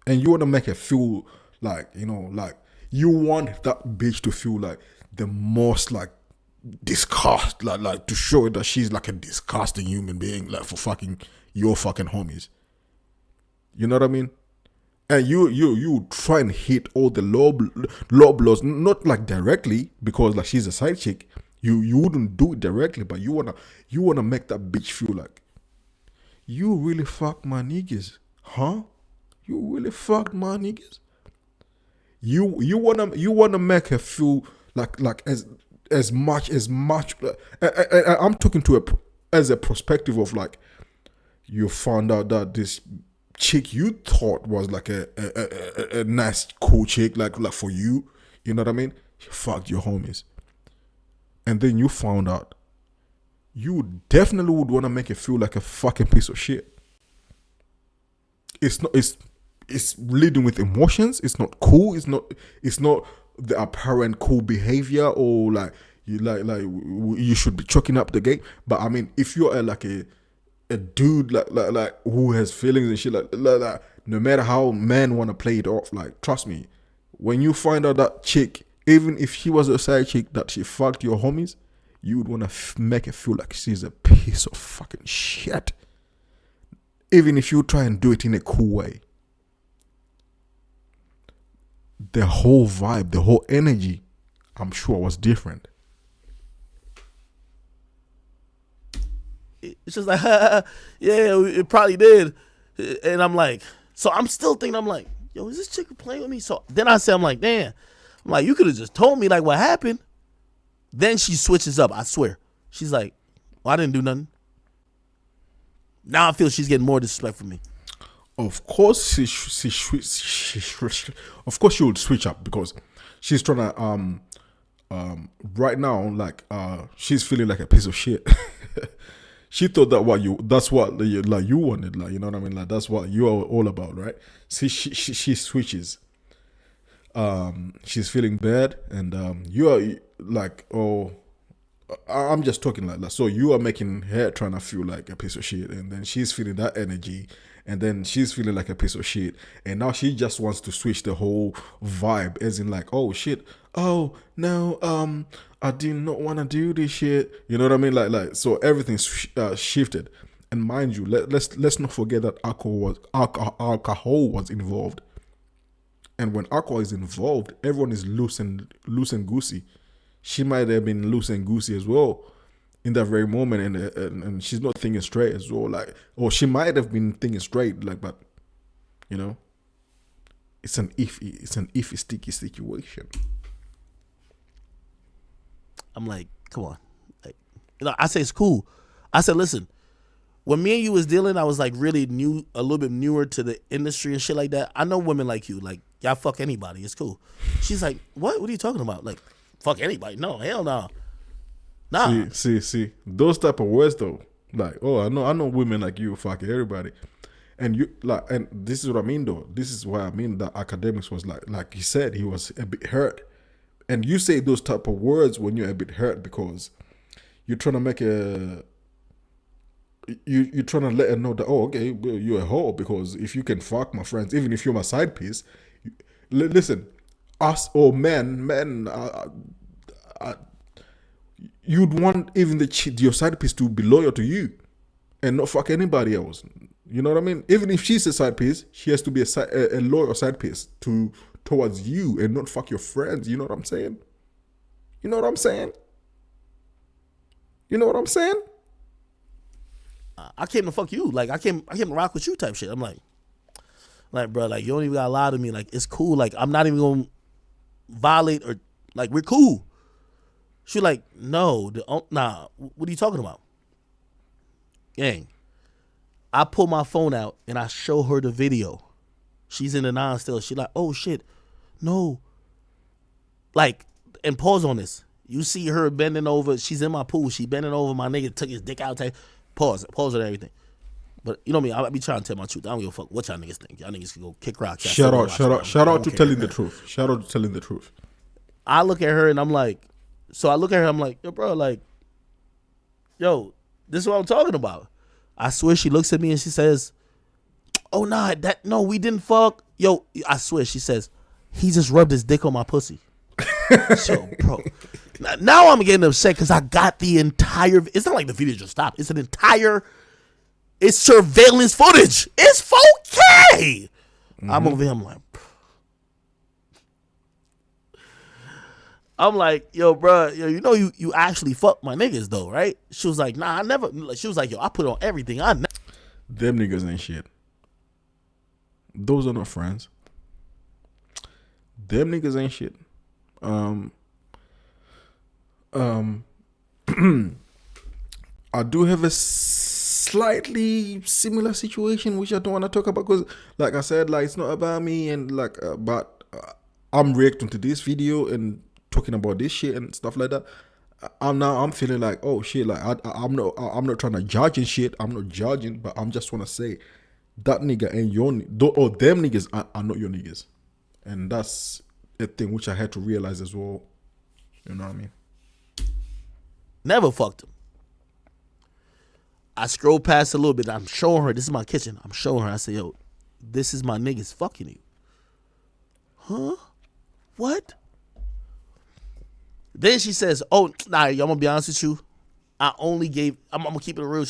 and you want to make her feel like, like you want that bitch to feel like the most like disgust, like to show her that she's like a disgusting human being, like for fucking your fucking homies. You know what I mean? And you try and hit all the low blows, not like directly, because like she's a side chick. You wouldn't do it directly, but you wanna make that bitch feel like you really fucked my niggas, huh? You really fucked my niggas. You wanna make her feel like as much. I'm talking to as a perspective of like, you found out that this chick you thought was like a nice cool chick, like for you, you know what I mean? She fucked your homies, and then you found out. You definitely would want to make it feel like a fucking piece of shit. It's leading with emotions. It's not cool. It's not the apparent cool behavior, or like you should be chucking up the game. But I mean, if you're a dude like who has feelings and shit, like no matter how men want to play it off, like, trust me, when you find out that chick, even if she was a side chick, that she fucked your homies, you would want to make it feel like she's a piece of fucking shit, even if you try and do it in a cool way. The whole vibe, the whole energy, I'm sure was different. It's just like, yeah, it probably did. And I'm like, so I'm still thinking, I'm like, yo, is this chick playing with me? So then I say, I'm like, damn. I'm like, you could have just told me like what happened. Then she switches up, I swear. She's like, well, I didn't do nothing. Now I feel she's getting more disrespect from me. Of course, of course she would switch up, because she's trying to right now, like, she's feeling like a piece of shit. She thought that that's what like you wanted, like, you know what I mean, like that's what you are all about, right? See, she switches. She's feeling bad, and you are like, oh, I'm just talking like that. So you are making her trying to feel like a piece of shit, and then she's feeling that energy, and then she's feeling like a piece of shit, and now she just wants to switch the whole vibe, as in like, oh shit, oh no, I did not want to do this shit. You know what I mean? Like so everything's shifted, and mind you, let's not forget that alcohol was involved, and when alcohol is involved, everyone is loose and goosey. She might have been loose and goosey as well in that very moment, and she's not thinking straight as well, like, or she might have been thinking straight, like, but it's an iffy sticky situation. I'm like, come on, like, I say it's cool. I said, listen, when me and you was dealing, I was like really new, a little bit newer to the industry and shit like that. I know women like you, like, y'all fuck anybody, it's cool. She's like, what are you talking about? Like, fuck anybody? No, hell no. Nah. See, those type of words though, like, oh, I know women like you fuck everybody, and you like, and this is what I mean though. This is why I mean that Akademiks was like he said, he was a bit hurt, and you say those type of words when you're a bit hurt, because you're trying to make you're trying to let her know that, oh, okay, well, you're a hoe, because if you can fuck my friends, even if you're my side piece, listen, us or men, you'd want even your side piece to be loyal to you and not fuck anybody else. You know what I mean? Even if she's a side piece, she has to be a loyal side piece towards you and not fuck your friends. You know what I'm saying? You know what I'm saying? You know what I'm saying? I came to fuck you. Like, I came to rock with you type shit. I'm like, bro, like, you don't even gotta lie to me. Like, it's cool. Like, I'm not even gonna violate or, like, we're cool. She like, no, nah, what are you talking about? Gang. I pull my phone out and I show her the video. She's in the non still. She like, oh shit, no. Like, and pause on this. You see her bending over. She's in my pool. She bending over. My nigga took his dick out. Pause on everything. But you know me, I be trying to tell my truth. I don't give a fuck what y'all niggas think. Y'all niggas can go kick rocks. Shout out to telling the truth. Shout out to telling the truth. I look at her and I'm like, yo, bro, like, yo, this is what I'm talking about. I swear she looks at me and she says, oh, nah, no, we didn't fuck. Yo, I swear, she says, he just rubbed his dick on my pussy. So, bro, now I'm getting upset because I got the entire, it's not like the video just stopped. It's it's surveillance footage. It's 4K. I'm over here, I'm like, yo, bro, you know you actually fuck my niggas though, right? She was like, nah, I never. She was like, yo, I put on everything. Them niggas ain't shit. Those are not friends. Them niggas ain't shit. I do have a slightly similar situation which I don't want to talk about because, like I said, like it's not about me and like, but I'm reacting to this video and talking about this shit and stuff like that. I'm feeling like, oh shit, like I'm not trying to judge and shit. I'm not judging, but I'm just want to say that nigga ain't your or them niggas are not your niggas, and that's a thing which I had to realize as well. You know what I mean? Never fucked him. I scroll past a little bit. I'm showing her. This is my kitchen. I'm showing her. I say, yo, this is my niggas fucking you. Huh? What? Then she says, oh, nah, I'm gonna be honest with you. I'm gonna keep it real.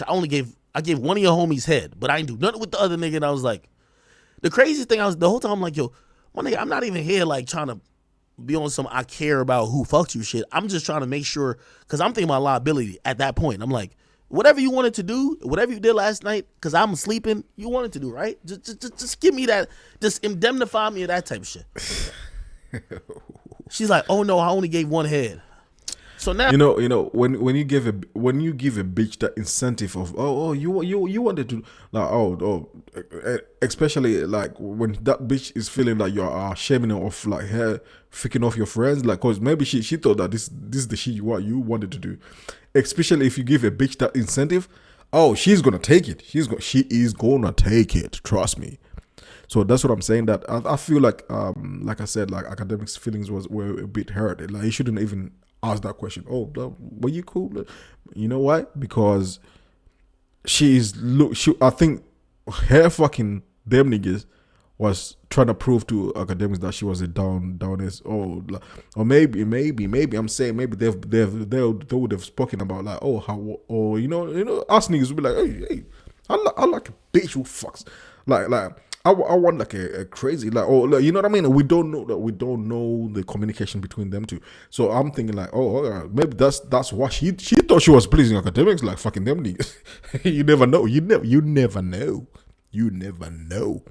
I gave one of your homies head, but I ain't do nothing with the other nigga. And I was like, the craziest thing, the whole time I'm like, yo, my nigga, I'm not even here like trying to be on some I care about who fucked you shit. I'm just trying to make sure, because I'm thinking about liability at that point. I'm like, whatever you wanted to do, whatever you did last night, because I'm sleeping, you wanted to do, right? Just give me that, just indemnify me of that type of shit. She's like, oh no, I only gave one head. So now, you know, when you give a bitch that incentive of you wanted to, like especially like when that bitch is feeling like you're shaming her off, like her freaking off your friends, like cause maybe she thought that this is the shit you wanted to do. Especially if you give a bitch that incentive, she's gonna take it. She is gonna take it. Trust me. So that's what I'm saying. That I feel like I said, like Akademiks' feelings were a bit hurt. Like he shouldn't even ask that question. Oh, were you cool? You know why? Because I think her fucking them niggas was trying to prove to Akademiks that she was a downers. Or maybe I'm saying maybe they would have spoken about like you know us niggas would be like, hey, I like a bitch who fucks like. I want like a crazy like you know what I mean. We don't know the communication between them two. So I'm thinking like maybe that's why she thought she was pleasing Akademiks, like fucking them niggas. You never know. You never know.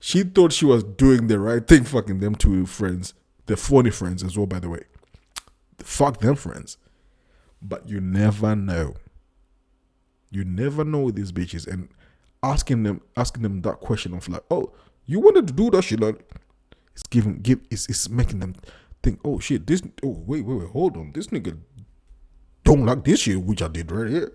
She thought she was doing the right thing, fucking them two friends, the phony friends as well, by the way. Fuck them friends, but you never know. You never know with these bitches and. Asking them that question of like, oh, you wanted to do that shit, like it's making them think, oh shit, wait, hold on, this nigga don't like this shit which I did right here,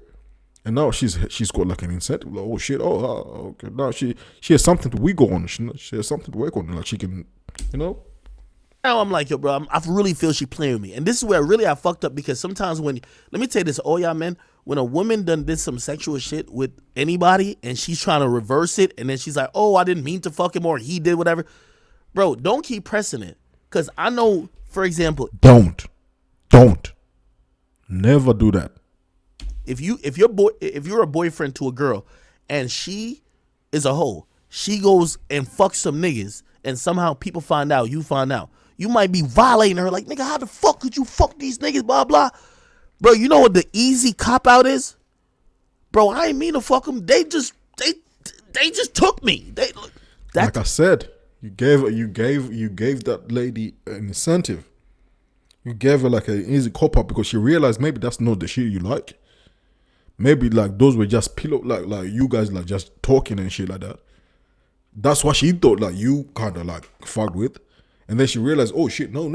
and now she's got like an incentive, like, oh shit, okay, now she has something to wiggle on, she has something to work on, like she can, you know. Now I'm like, yo, bro, I really feel she playing with me, and this is where really I fucked up because sometimes let me tell you this, all y'all men. When a woman did some sexual shit with anybody and she's trying to reverse it and then she's like, oh, I didn't mean to fuck him or he did whatever. Bro, don't keep pressing it. Because I know, for example. Don't. Never do that. If you're a boyfriend to a girl and she is a hoe, she goes and fucks some niggas and somehow people find out, you find out. You might be violating her like, nigga, how the fuck could you fuck these niggas, blah, blah. Bro, you know what the easy cop-out is? bro, I ain't mean to fuck them. They just took me. Like I said, you gave that lady an incentive. You gave her like an easy cop up because she realized maybe that's not the shit you like. Maybe like those were just pillow, like you guys like just talking and shit like that. That's what she thought like you kind of like fucked with. And then she realized, oh shit, no, oh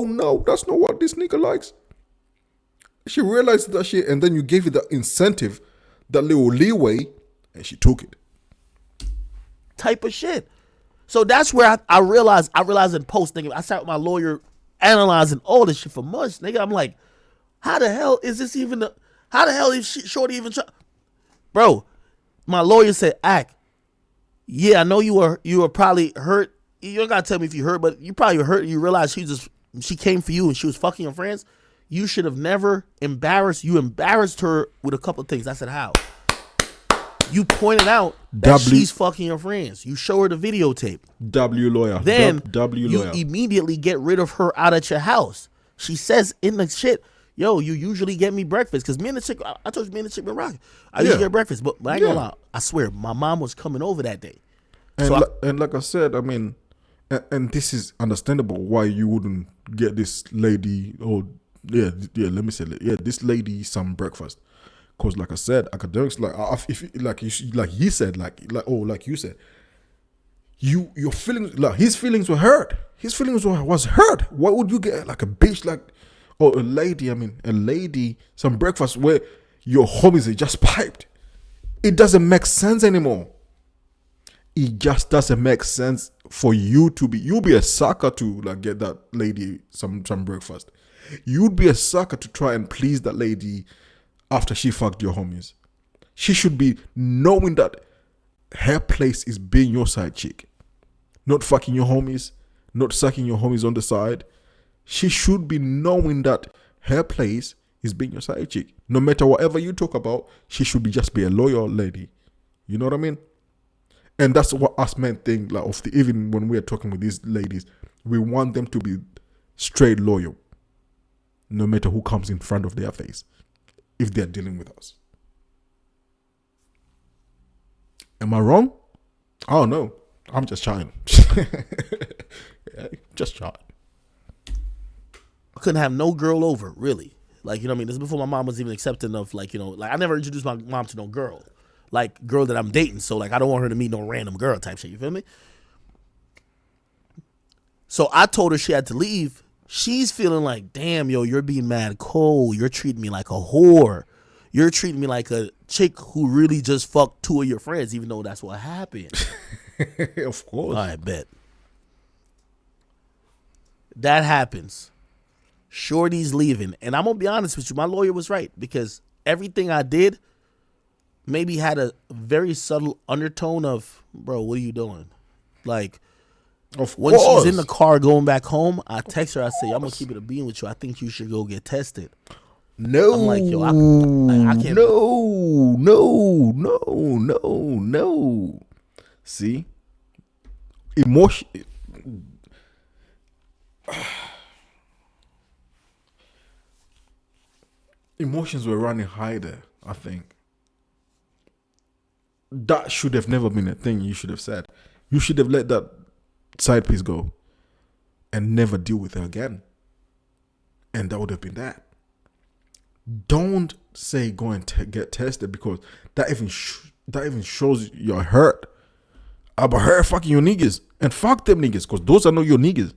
no, that's not what this nigga likes. She realized that shit, and then you gave it that incentive, that little leeway, and she took it. Type of shit. So that's where I realized in post, nigga, I sat with my lawyer analyzing all this shit for months, nigga. I'm like, how the hell is this even how the hell is Shorty even try? Bro, my lawyer said, yeah, I know you were probably hurt. You don't gotta tell me if you hurt, but you probably were hurt and you realized she came for you and she was fucking your friends. You should have never embarrassed her with a couple of things. I said, how? You pointed out that she's fucking your friends. You show her the videotape. W lawyer. Then you immediately get rid of her out at your house. She says in the shit, yo, you usually get me breakfast. Because me and the chick, I told you me and the chick been rocking. I usually get breakfast. But I ain't gonna lie. I swear, my mom was coming over that day. And like I said, I mean, and this is understandable why you wouldn't get this lady, this lady some breakfast. Because like I said, Akademiks, your feelings, like his feelings were hurt. His feelings was hurt. Why would you get like a bitch or a lady some breakfast where your homies are just piped? It doesn't make sense anymore. It just doesn't make sense for you'll be a sucker to like get that lady some breakfast. You'd be a sucker to try and please that lady after she fucked your homies. She should be knowing that her place is being your side chick. Not fucking your homies, not sucking your homies on the side. She should be knowing that her place is being your side chick. No matter whatever you talk about, she should just be a loyal lady. You know what I mean? And that's what us men think, like even when we're talking with these ladies, we want them to be straight loyal. No matter who comes in front of their face. If they're dealing with us. Am I wrong? I don't know. I'm just trying. Just trying. I couldn't have no girl over, really. Like, you know what I mean? This is before my mom was even accepting of, like, you know, like I never introduced my mom to no girl. Like, girl that I'm dating. So, like, I don't want her to meet no random girl type shit. You feel me? So I told her she had to leave. She's feeling like, damn, yo, you're being mad cold. You're treating me like a whore. You're treating me like a chick who really just fucked two of your friends, even though that's what happened. Of course. I bet. That happens. Shorty's leaving. And I'm going to be honest with you. My lawyer was right because everything I did maybe had a very subtle undertone of, bro, what are you doing? Like, when she's in the car going back home, I text her. I say, I'm gonna keep it a bean with you. I think you should go get tested. No, I'm like, yo, I can't. No. See, emotions were running high there. I think that should have never been a thing. You should have said. You should have let that side piece go and never deal with her again, and that would have been that. Don't say go and get tested because that even shows you're hurt about her fucking your niggas, and fuck them niggas because those are not your niggas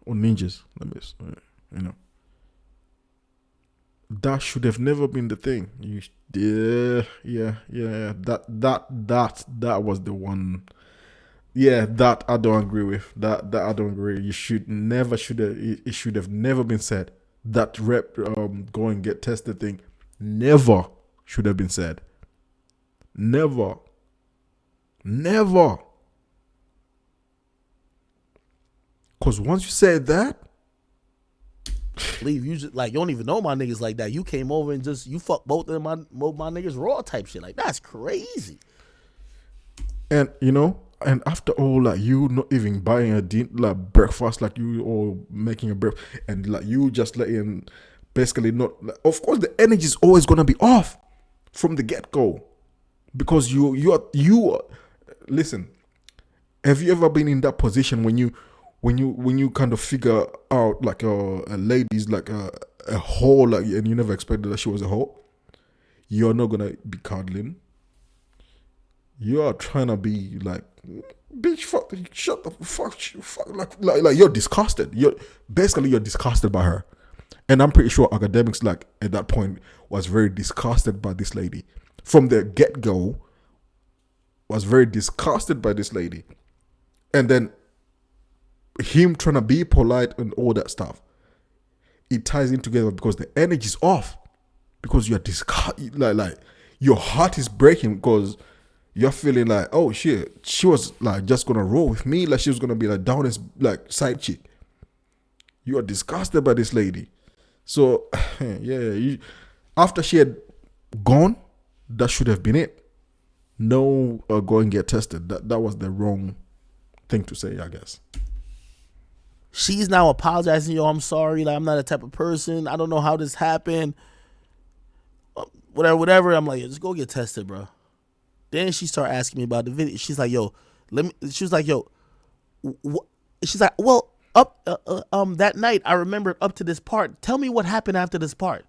or ninjas. That should have never been the thing. That was the one. Yeah, that I don't agree with. That I don't agree. It should have never been said. That go and get tested thing never should have been said. Never. Cause once you said that, leave. You just, like, you don't even know my niggas like that. You came over and just you fucked both of my niggas raw type shit. Like, that's crazy. And you know. And after all, like you not even buying a breakfast, like you or making a breakfast, and like you just letting basically not. Of course, the energy is always gonna be off from the get go, because you are. Listen, have you ever been in that position when you kind of figure out like a lady's like a whore, like, and you never expected that she was a whore? You're not gonna be cuddling. You are trying to be like, bitch, fuck, shut the fuck, like you're disgusted. You're disgusted by her, and I'm pretty sure Akademiks, like, at that point was very disgusted by this lady from the get go. Was very disgusted by this lady, and then him trying to be polite and all that stuff. It ties in together because the energy is off, because you're disgusted, like your heart is breaking because you're feeling like, oh shit, she was like just gonna roll with me, like she was gonna be like down as like side chick. You are disgusted by this lady. So yeah, after she had gone, that should have been it. No, go and get tested. That was the wrong thing to say, I guess. She's now apologizing. Yo, I'm sorry. Like, I'm not a type of person. I don't know how this happened. Whatever. I'm like, just go get tested, bro. Then she started asking me about the video. She's like, yo, she was like, yo, she's like, well, that night I remember up to this part. Tell me what happened after this part.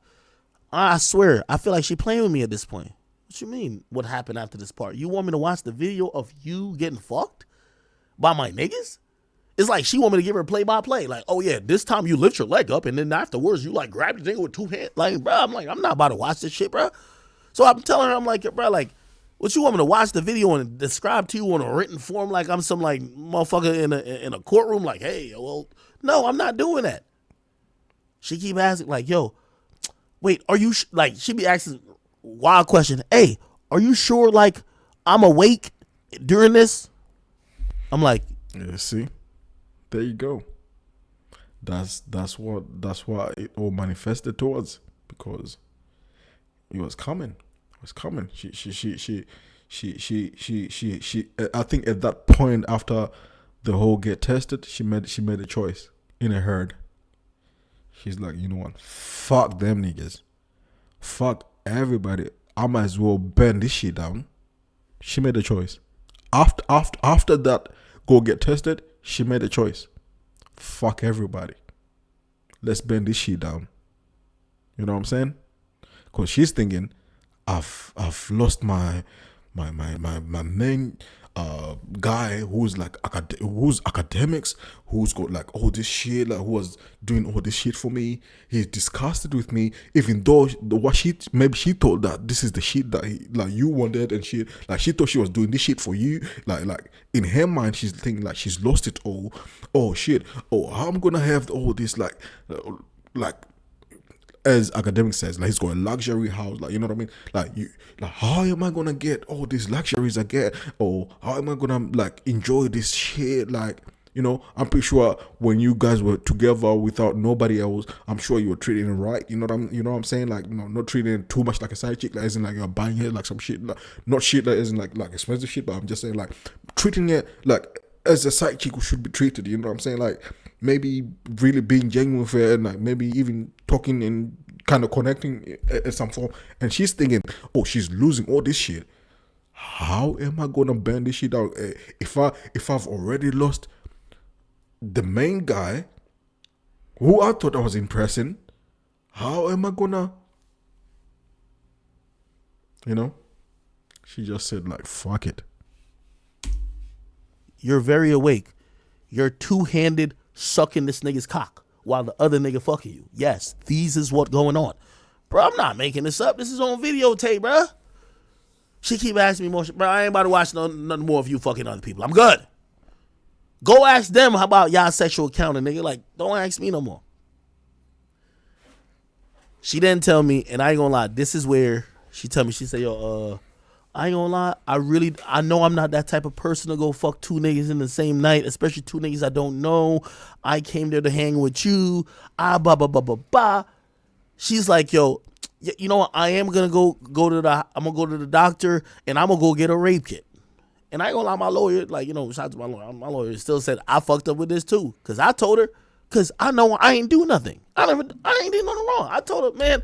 I swear, I feel like she playing with me at this point. What you mean? What happened after this part? You want me to watch the video of you getting fucked by my niggas? It's like she want me to give her play-by-play. Like, oh yeah, this time you lift your leg up, and then afterwards you like grab the nigga with 2 hands. Like, bro, I'm like, I'm not about to watch this shit, bro. So I'm telling her, I'm like, bro, like, what you want me to watch the video and describe to you in a written form like I'm some like motherfucker in a courtroom? Like, hey, well, no, I'm not doing that. She keep asking, like, yo, wait, are you like? She be asking wild question. Hey, are you sure like I'm awake during this? I'm like, yeah, see, there you go. That's why it all manifested towards, because it was coming. It was coming. She I think at that point, after the whole get tested, she made a choice in her head. She's like, you know what? Fuck them niggas. Fuck everybody. I might as well burn this shit down. She made a choice. After that, go get tested. She made a choice. Fuck everybody. Let's burn this shit down. You know what I'm saying? Because she's thinking, I've lost my main guy who's like who's academics, who's got like all this shit, like who was doing all this shit for me. He's disgusted with me, even though maybe she thought that this is the shit that like you wanted, and she like she thought she was doing this shit for you. Like in her mind, she's thinking like she's lost it all. Oh shit! Oh, I'm gonna have all this like as Akademiks says, like he's got a luxury house, like, you know what I mean? Like how am I gonna get all these luxuries I get? Or how am I gonna like enjoy this shit? Like, you know, I'm pretty sure when you guys were together without nobody else, I'm sure you were treating it right. You know what I'm saying? Like, not treating it too much like a side chick, like isn't like you're buying it like some shit, like, not shit that isn't like expensive shit, but I'm just saying like treating it like as a side chick should be treated. You know what I'm saying? Like, maybe really being genuine with her, and like maybe even talking and kind of connecting at some form. And she's thinking, oh, she's losing all this shit. How am I gonna burn this shit out? If I've already lost the main guy who I thought I was impressing, how am I gonna, you know? She just said like, fuck it. you're very awake. You're two-handed sucking this nigga's cock while the other nigga fucking you. Yes, these is what going on. Bro, I'm not making this up. This is on videotape, bro. She keep asking me more shit. Bro, I ain't about to watch nothing more of you fucking other people. I'm good. Go ask them how about y'all sexual accounting, nigga. Like, don't ask me no more. She didn't tell me, and I ain't gonna lie, this is where she tell me, she said, yo, I ain't gonna lie, I know I'm not that type of person to go fuck 2 niggas in the same night, especially 2 niggas I don't know. I came there to hang with you. Blah, blah, blah, blah, blah. She's like, yo, you know what? I am gonna go to the doctor, and I'm gonna go get a rape kit. And I ain't gonna lie, my lawyer, like, you know, shout out to my lawyer. My lawyer still said I fucked up with this too, cause I told her, because I know I ain't do nothing. I ain't do nothing wrong. I told her, man.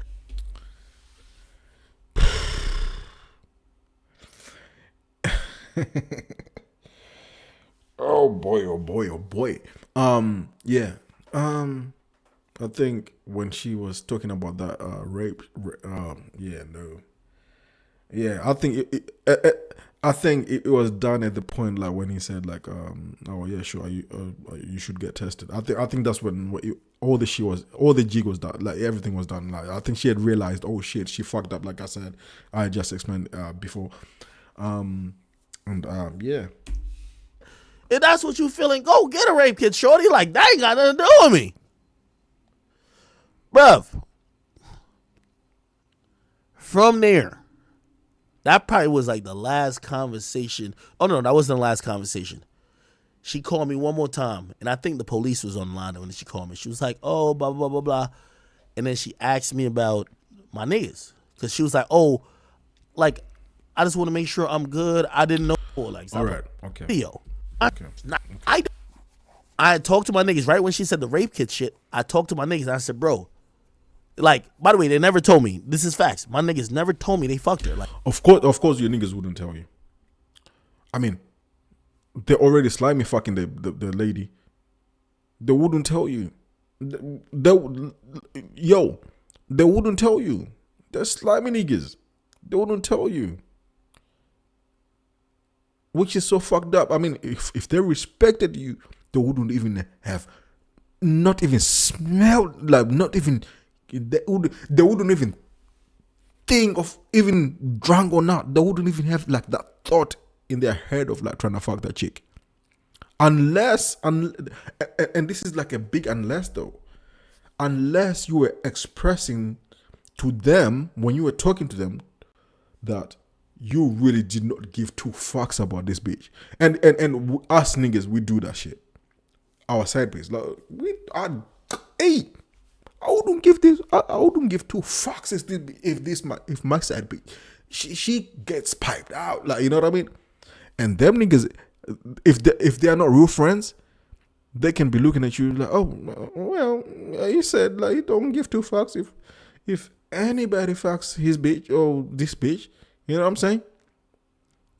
Oh boy, oh boy, oh boy. Yeah. I think when she was talking about that rape, yeah, no. Yeah, I think I think it was done at the point like when he said like oh yeah, sure, you should get tested. I think that's when all the jig was done, like everything was done. Like I think she had realized, oh shit, she fucked up, like I said, I just explained before. Yeah. If that's what you feeling, go get a rape kit, shorty. Like, that ain't got nothing to do with me. Bruv. From there, that probably was like the last conversation. Oh, no, that wasn't the last conversation. She called me one more time, and I think the police was online when she called me. She was like, oh, blah, blah, blah, blah. And then she asked me about my niggas. Because she was like, oh, like, I just want to make sure I'm good. I didn't know. Like, all right, okay. Video. I had talked to my niggas right when she said the rape kit shit. I talked to my niggas and I said, bro, like, by the way, they never told me. This is facts. My niggas never told me they fucked her. Like, of course, your niggas wouldn't tell you. I mean, they're already slimy fucking the lady. They wouldn't tell you. They wouldn't tell you. They're slimy niggas. They wouldn't tell you. Which is so fucked up. I mean, if they respected you, they wouldn't even have, not even smelled, like not even, they wouldn't even think of even drunk or not. They wouldn't even have like that thought in their head of like trying to fuck that chick. And this is like a big unless though. Unless you were expressing to them, when you were talking to them, that you really did not give two fucks about this bitch. And us niggas, we do that shit. Our side bitch, like I wouldn't give two fucks if my side bitch she gets piped out, like, you know what I mean? And them niggas, if they are not real friends, they can be looking at you like, oh well, you said like you don't give two fucks if anybody fucks his bitch or this bitch. You know what I'm saying?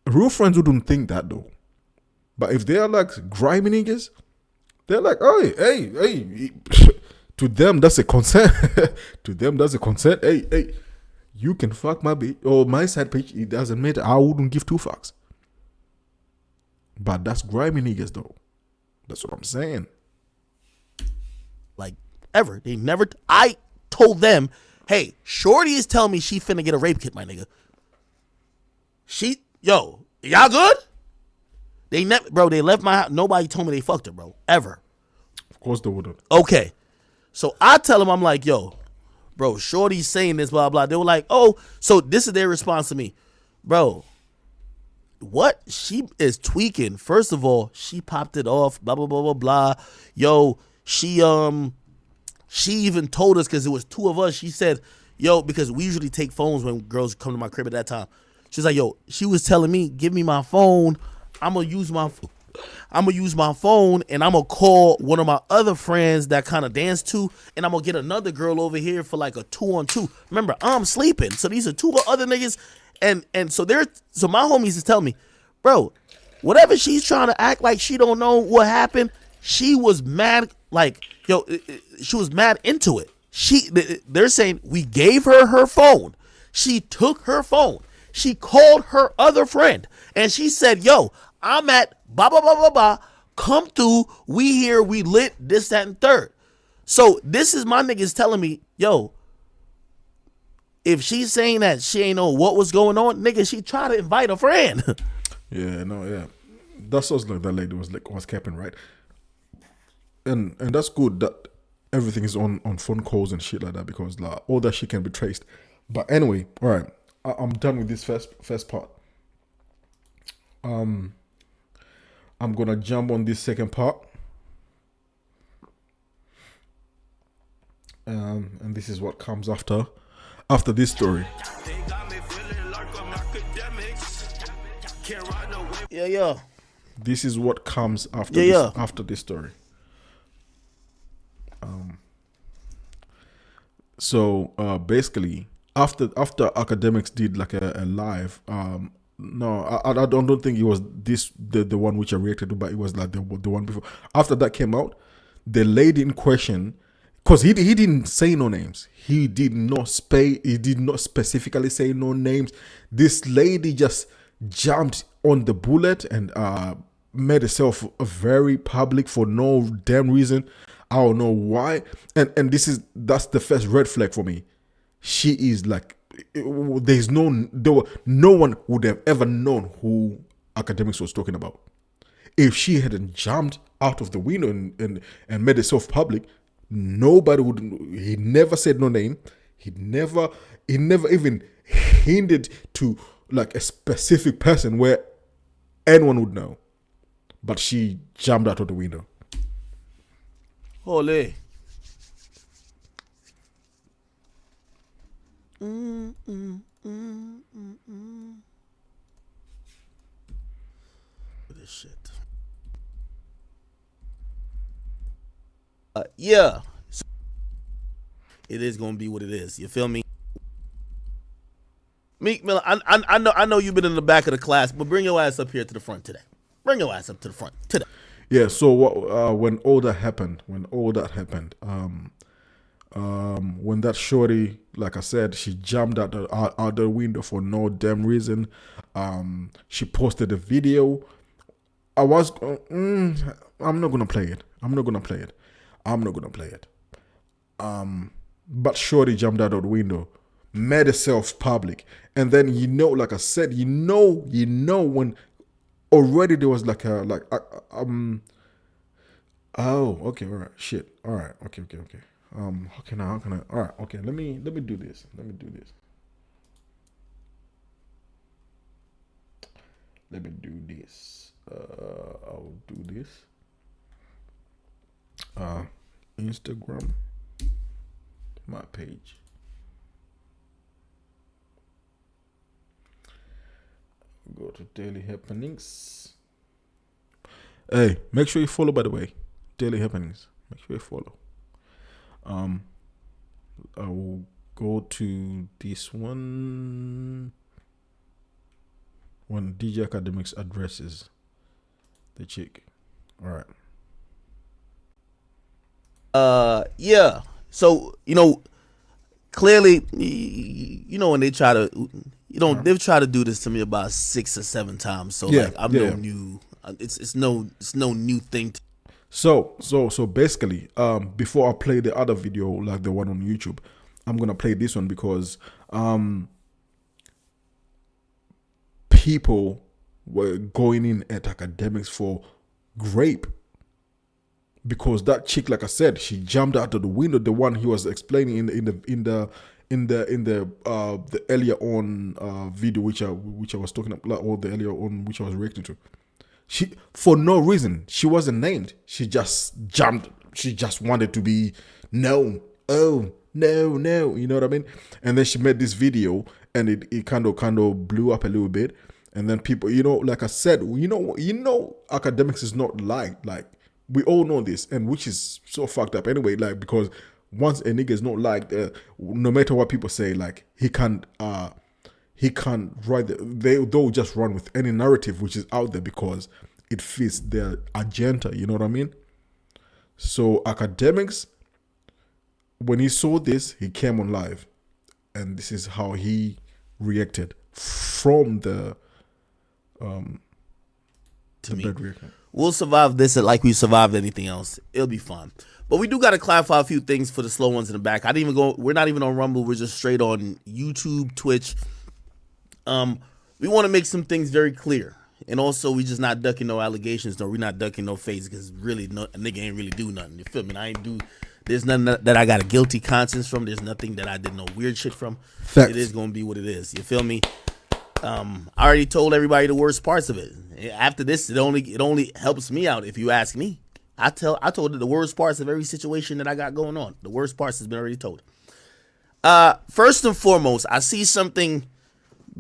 Real friends wouldn't think that though. But if they are like grimy niggas, they're like, oh, hey. To them, that's a consent. To them, that's a consent. Hey, you can fuck my bitch or my side bitch. It doesn't matter. I wouldn't give two fucks. But that's grimy niggas though. That's what I'm saying. Like, ever. They never. I told them, hey, shorty is telling me she finna get a rape kit, my nigga. Y'all good? They never, bro. They left my house. Nobody told me they fucked her, bro. Ever. Of course they wouldn't. Okay, so I tell them, I'm like, yo, bro, shorty's saying this, blah blah. They were like, oh, so this is their response to me, bro. What? She is tweaking. First of all, she popped it off. Blah blah blah blah blah. Yo, she even told us because it was two of us. She said, yo, because we usually take phones when girls come to my crib at that time. She's like, yo, she was telling me, give me my phone. I'm going to use my phone and I'm going to call one of my other friends that kind of dance too. And I'm going to get another girl over here for like a 2-on-2. Remember, I'm sleeping. So these are two other niggas. And so my homies is telling me, bro, whatever she's trying to act like she don't know what happened, she was mad. Like, yo, she was mad into it. They're saying we gave her phone. She took her phone. She called her other friend and she said, yo, I'm at blah, blah, blah, blah, blah. Come through. We here. We lit this, that, and third. So this is my niggas telling me, yo, if she's saying that she ain't know what was going on, nigga, she tried to invite a friend. Yeah. That's also like that lady was capping, right? And that's good that everything is on phone calls and shit like that, because like all that shit can be traced. But anyway, all right. I'm done with this first part. I'm gonna jump on this second part. And this is what comes after this story. Yeah. This is what comes after after this story. So basically, after Academics did like a live, no, I don't think it was this the one which I reacted to, but it was like the one before. After that came out, the lady in question, because he didn't say no names. He did not specifically say no names. This lady just jumped on the bullet and made herself very public for no damn reason. I don't know why. And that's the first red flag for me. She is like, no one would have ever known who Academics was talking about if she hadn't jumped out of the window and made herself public. Nobody would. He never said no name. He never even hinted to like a specific person where anyone would know. But she jumped out of the window. Holy. This shit. Yeah. So it is gonna be what it is. You feel me? Meek Miller, I know you've been in the back of the class, but bring your ass up here to the front today. Bring your ass up to the front today. Yeah. So when all that happened, when that shorty, like I said, she jumped out the window for no damn reason. She posted a video. I'm not gonna play it. But shorty jumped out of the window, made herself public, and then like I said, when already there was like oh, okay, all right, shit, all right, okay. How can I? All right, okay. Let me do this. I'll do this. Instagram, my page. Go to Daily Happenings. Hey, make sure you follow. By the way, Daily Happenings. Make sure you follow. I will go to this one when DJ Akademiks addresses the chick. All right. Yeah. So clearly, when they try to, they've tried to do this to me about 6 or 7 times. So I'm no new. It's no new thing. So basically, before I play the other video, like the one on YouTube, I'm gonna play this one because people were going in at Academics for grape. Because that chick, like I said, she jumped out of the window. The one he was explaining in the earlier on video, which I was talking about, or the earlier on which I was reacting to. She, for no reason, she wasn't named. She just jumped. She just wanted to be known. Oh no, you know what I mean? And then she made this video, and it kind of blew up a little bit. And then people, like I said, Academics is not liked. Like, we all know this, and which is so fucked up anyway. Like, because once a nigga is not liked, no matter what people say, like he can't write. They'll just run with any narrative which is out there because it fits their agenda. You know what I mean? So Academics, when he saw this, he came on live, and this is how he reacted from the to me. bed reaction. We'll survive this like we survived anything else. It'll be fun. But we do got to clarify a few things for the slow ones in the back. We're not even on Rumble. We're just straight on YouTube, Twitch. We want to make some things very clear. And also, we just not ducking no allegations. No, we're not ducking no face because really, a nigga ain't really do nothing. You feel me? There's nothing that I got a guilty conscience from. There's nothing that I did no weird shit from. Facts. It is going to be what it is. You feel me? I already told everybody the worst parts of it. After this, it only helps me out if you ask me. I told the worst parts of every situation that I got going on. The worst parts has been already told. First and foremost, I see something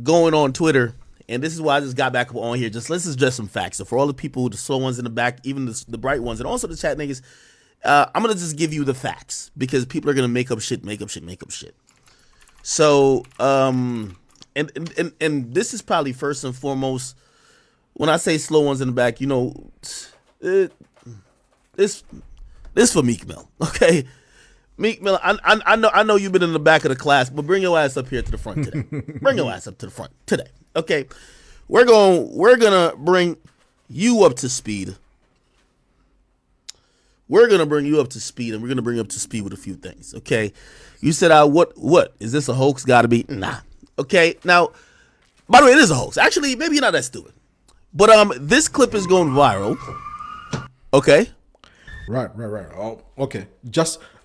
going on Twitter, and this is why I just got back up on here. Let's address some facts. So for all the people, the slow ones in the back, even the bright ones, and also the chat niggas, I'm gonna just give you the facts because people are gonna make up shit. So, and this is probably first and foremost. When I say slow ones in the back, this for Meek Mill, okay? Meek Mill, I know you've been in the back of the class, but bring your ass up here to the front today. Bring your ass up to the front today, okay? We're gonna bring you up to speed. We're gonna bring you up to speed, and we're gonna bring you up to speed with a few things, okay? You said, what is this a hoax? Got to be nah, okay? Now, by the way, it is a hoax. Actually, maybe you're not that stupid, but this clip is going viral, okay? Right. Oh, okay.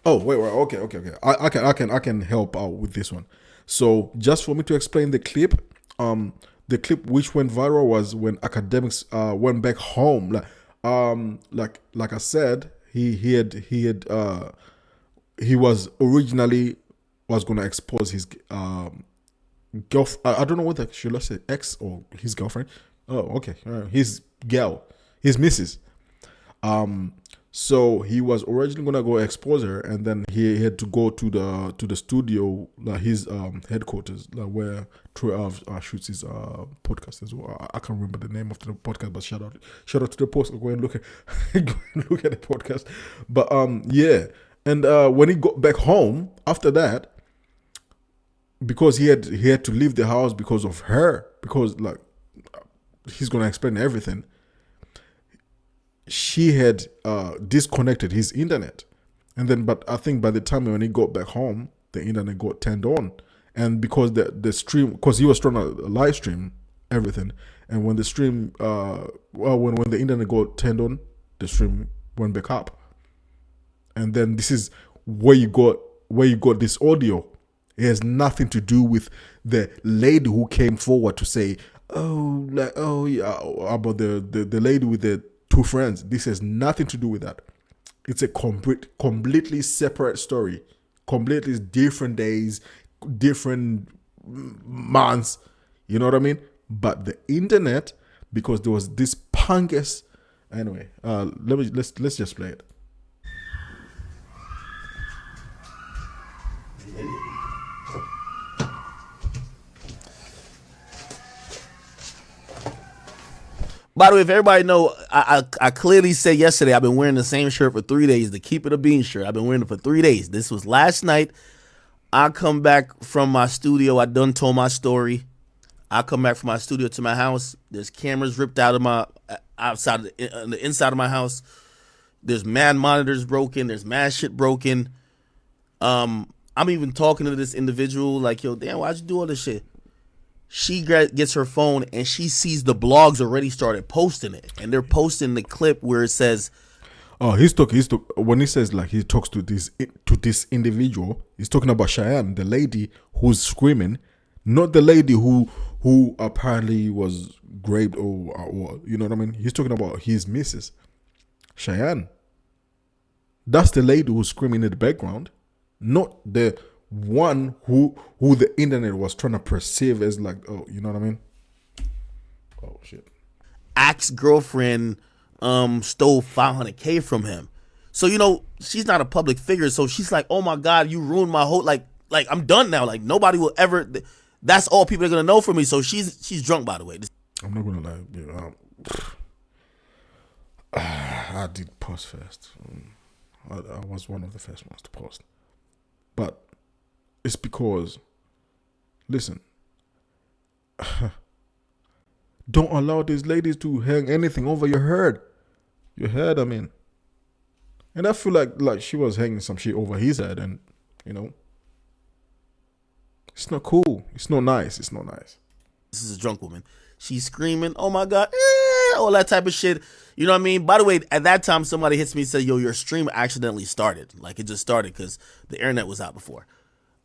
Wait. Okay. I can help out with this one. So just for me to explain the clip, which went viral was when Akademiks went back home. Like I said, he was originally was gonna expose his girlfriend. I don't know what should I say, ex or his girlfriend. Oh, okay, his girl, his missus. So he was originally gonna go expose her, and then he had to go to the studio, like his headquarters, like where Troy shoots his podcast as well. I can't remember the name of the podcast, but shout out to the post. Go and look at the podcast. But yeah, and when he got back home after that, because he had to leave the house because of her, because like he's gonna explain everything. She had disconnected his internet, and then but I think by the time when he got back home, the internet got turned on, and because the stream, because he was trying to live stream everything, and when the stream when the internet got turned on, the stream went back up, and then this is where you got this audio. It has nothing to do with the lady who came forward to say, yeah, about the lady with the two friends. This has nothing to do with that. It's a completely separate story, completely different days, different months. You know what I mean? But the internet, because there was this punkus. Anyway, let's just play it. By the way, if everybody know, I clearly said yesterday I've been wearing the same shirt for 3 days, the Keep It a Bean shirt. I've been wearing it for 3 days. This was last night. I come back from my studio. I done told my story. I come back from my studio to my house. There's cameras ripped out of my outside of the inside of my house. There's mad monitors broken. There's mad shit broken. I'm even talking to this individual like, yo, damn, why'd you do all this shit? She gets her phone and she sees the blogs already started posting it, and they're posting the clip where it says, "Oh, he's talking. When he says like he talks to this individual, he's talking about Cheyenne, the lady who's screaming, not the lady who apparently was raped or you know what I mean. He's talking about his missus, Cheyenne. That's the lady who's screaming in the background, not the one who the internet was trying to perceive as like, oh, you know what I mean? Oh shit. Ex-girlfriend stole $500K from him. So she's not a public figure, so she's like, oh my God, you ruined my whole like I'm done now. Like nobody will ever, that's all people are gonna know from me. So she's drunk, by the way. I'm not gonna lie, I did post first. I was one of the first ones to post. But it's because, listen, don't allow these ladies to hang anything over your head. Your head, I mean. And I feel like she was hanging some shit over his head, and, it's not cool. It's not nice. It's not nice. This is a drunk woman. She's screaming, oh my God, all that type of shit. You know what I mean? By the way, at that time, somebody hits me and said, yo, your stream accidentally started. Like, it just started because the internet was out before.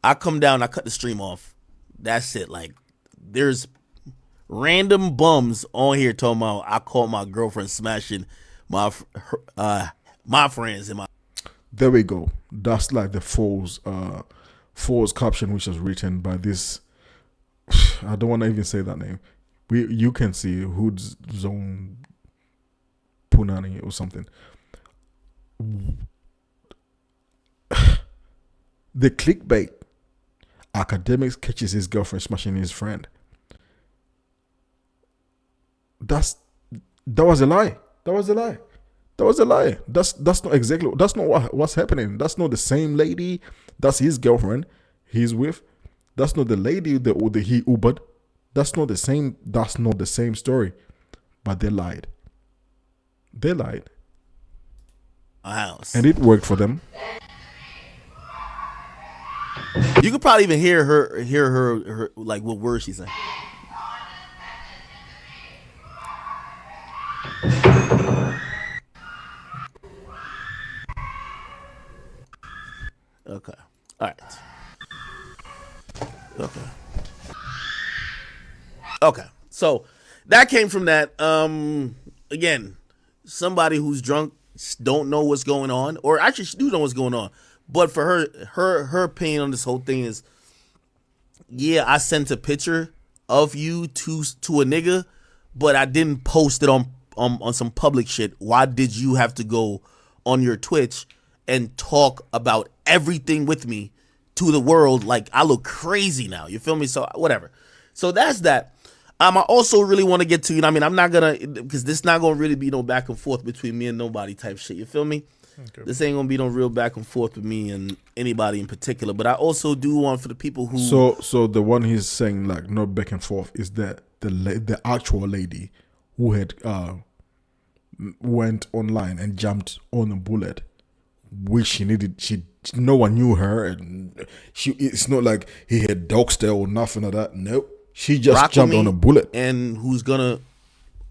I come down, I cut the stream off. That's it. Like, there's random bums on here talking about I caught my girlfriend smashing my friends and my. There we go. That's like the false caption, which was written by this. I don't want to even say that name. You can see Hood's Zone Punani or something. The clickbait. Academics catches his girlfriend smashing his friend. That was a lie. That was a lie. That was a lie. That's not exactly. That's not what's happening. That's not the same lady. That's his girlfriend. He's with. That's not the lady that he Ubered. That's not the same. That's not the same story. But they lied. They lied. A house. And it worked for them. You could probably even hear her like what words she's saying. Okay. All right. Okay. Okay. So that came from that. Again, somebody who's drunk don't know what's going on, or actually she do know what's going on. But for her opinion on this whole thing is, yeah, I sent a picture of you to a nigga, but I didn't post it on some public shit. Why did you have to go on your Twitch and talk about everything with me to the world? Like, I look crazy now. You feel me? So whatever. So that's that. I also really want to get to, I'm not gonna, because this not gonna really be no back and forth between me and nobody type shit. You feel me? Okay. This ain't gonna be no real back and forth with me and anybody in particular. But I also do want for the people who. So the one he's saying like no back and forth is that the actual lady who had went online and jumped on a bullet, which she needed. No one knew her, and it's not like he had doxed her or nothing like that. Nope. She just jumped on a bullet. And who's gonna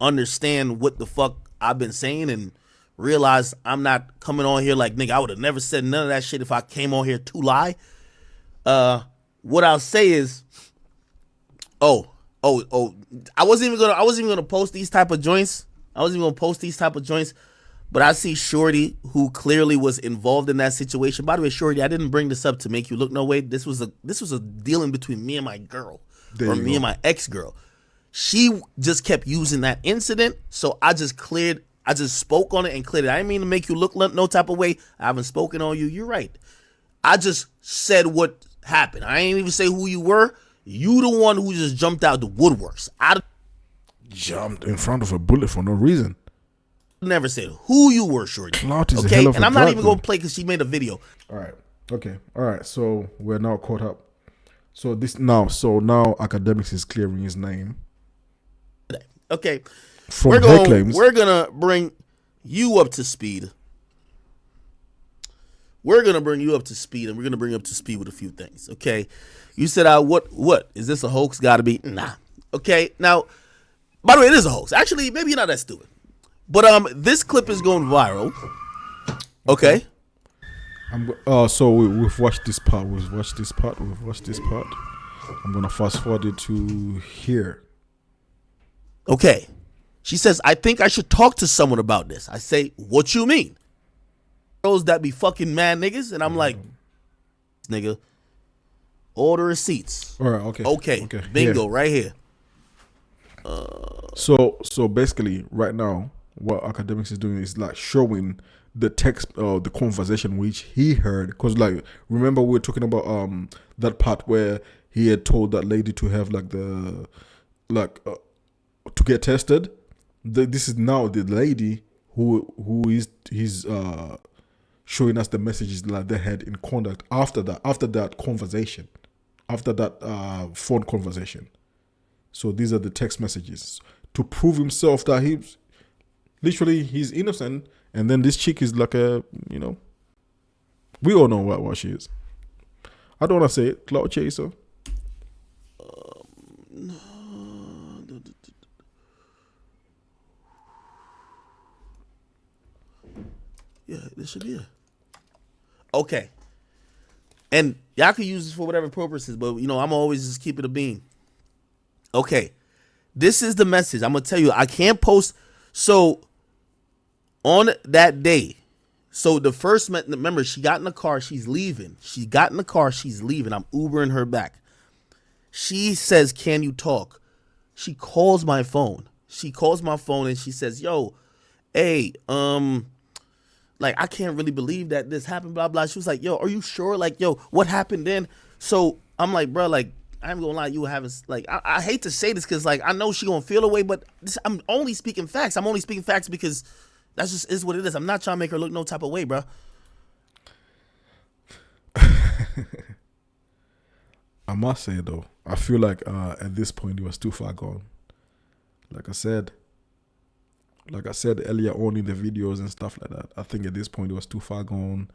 understand what the fuck I've been saying and realize I'm not coming on here like, nigga, I would have never said none of that shit if I came on here to lie. What I'll say is, I wasn't even gonna post these type of joints. But I see Shorty, who clearly was involved in that situation. By the way, Shorty, I didn't bring this up to make you look no way. This was a dealing between me and my girl. Me and my ex-girl. She just kept using that incident, so I just spoke on it and cleared it. I didn't mean to make you look no type of way. I haven't spoken on you. You're right. I just said what happened. I ain't even say who you were. You the one who just jumped out the woodworks. I jumped in front of a bullet for no reason. Never said who you were, Shorty. Clout is a hell of a and I'm not even gonna play because she made a video. All right. Okay. All right. So we're now caught up. So now Akademiks is clearing his name. Okay. From her claims. We're gonna bring you up to speed. We're gonna bring you up to speed, and we're gonna bring you up to speed with a few things. Okay. You said, what? Is this a hoax? Gotta be. Nah. Okay. Now, by the way, it is a hoax. Actually, maybe you're not that stupid. But this clip is going viral. Okay. So we've watched this part. I'm gonna fast forward it to here. Okay. She says, I think I should talk to someone about this. I say, what you mean? Girls that be fucking mad niggas, and I'm like, nigga, all the receipts. All right. Okay. Bingo, right here. So basically, right now, what Akademiks is doing is like showing the text, the conversation which he heard. Because like, remember we were talking about that part where he had told that lady to have like to get tested. This is now the lady who is showing us the messages that they had in contact after that conversation, after that phone conversation. So these are the text messages to prove himself that he's innocent. And then this chick is like we all know what she is. I don't want to say it, clout chaser. Yeah, this should be it. Okay. And y'all can use this for whatever purposes, but I'm always just keep it a bean. Okay. This is the message. I'm going to tell you, I can't post. So on that day, so the first, remember, she got in the car, she's leaving. I'm Ubering her back. She says, can you talk? She calls my phone. And she says, yo, hey, like, I can't really believe that this happened, blah, blah. She was like, yo, are you sure? Like, yo, what happened then? So I'm like, bro, like, I ain't gonna lie, you having, like, I hate to say this because, like, I know she gonna feel away, but I'm only speaking facts. I'm only speaking facts because that's just is what it is. I'm not trying to make her look no type of way, bro. I must say though, I feel like at this point it was too far gone. Like I said earlier on in the videos and stuff like that, I think at this point it was too far gone.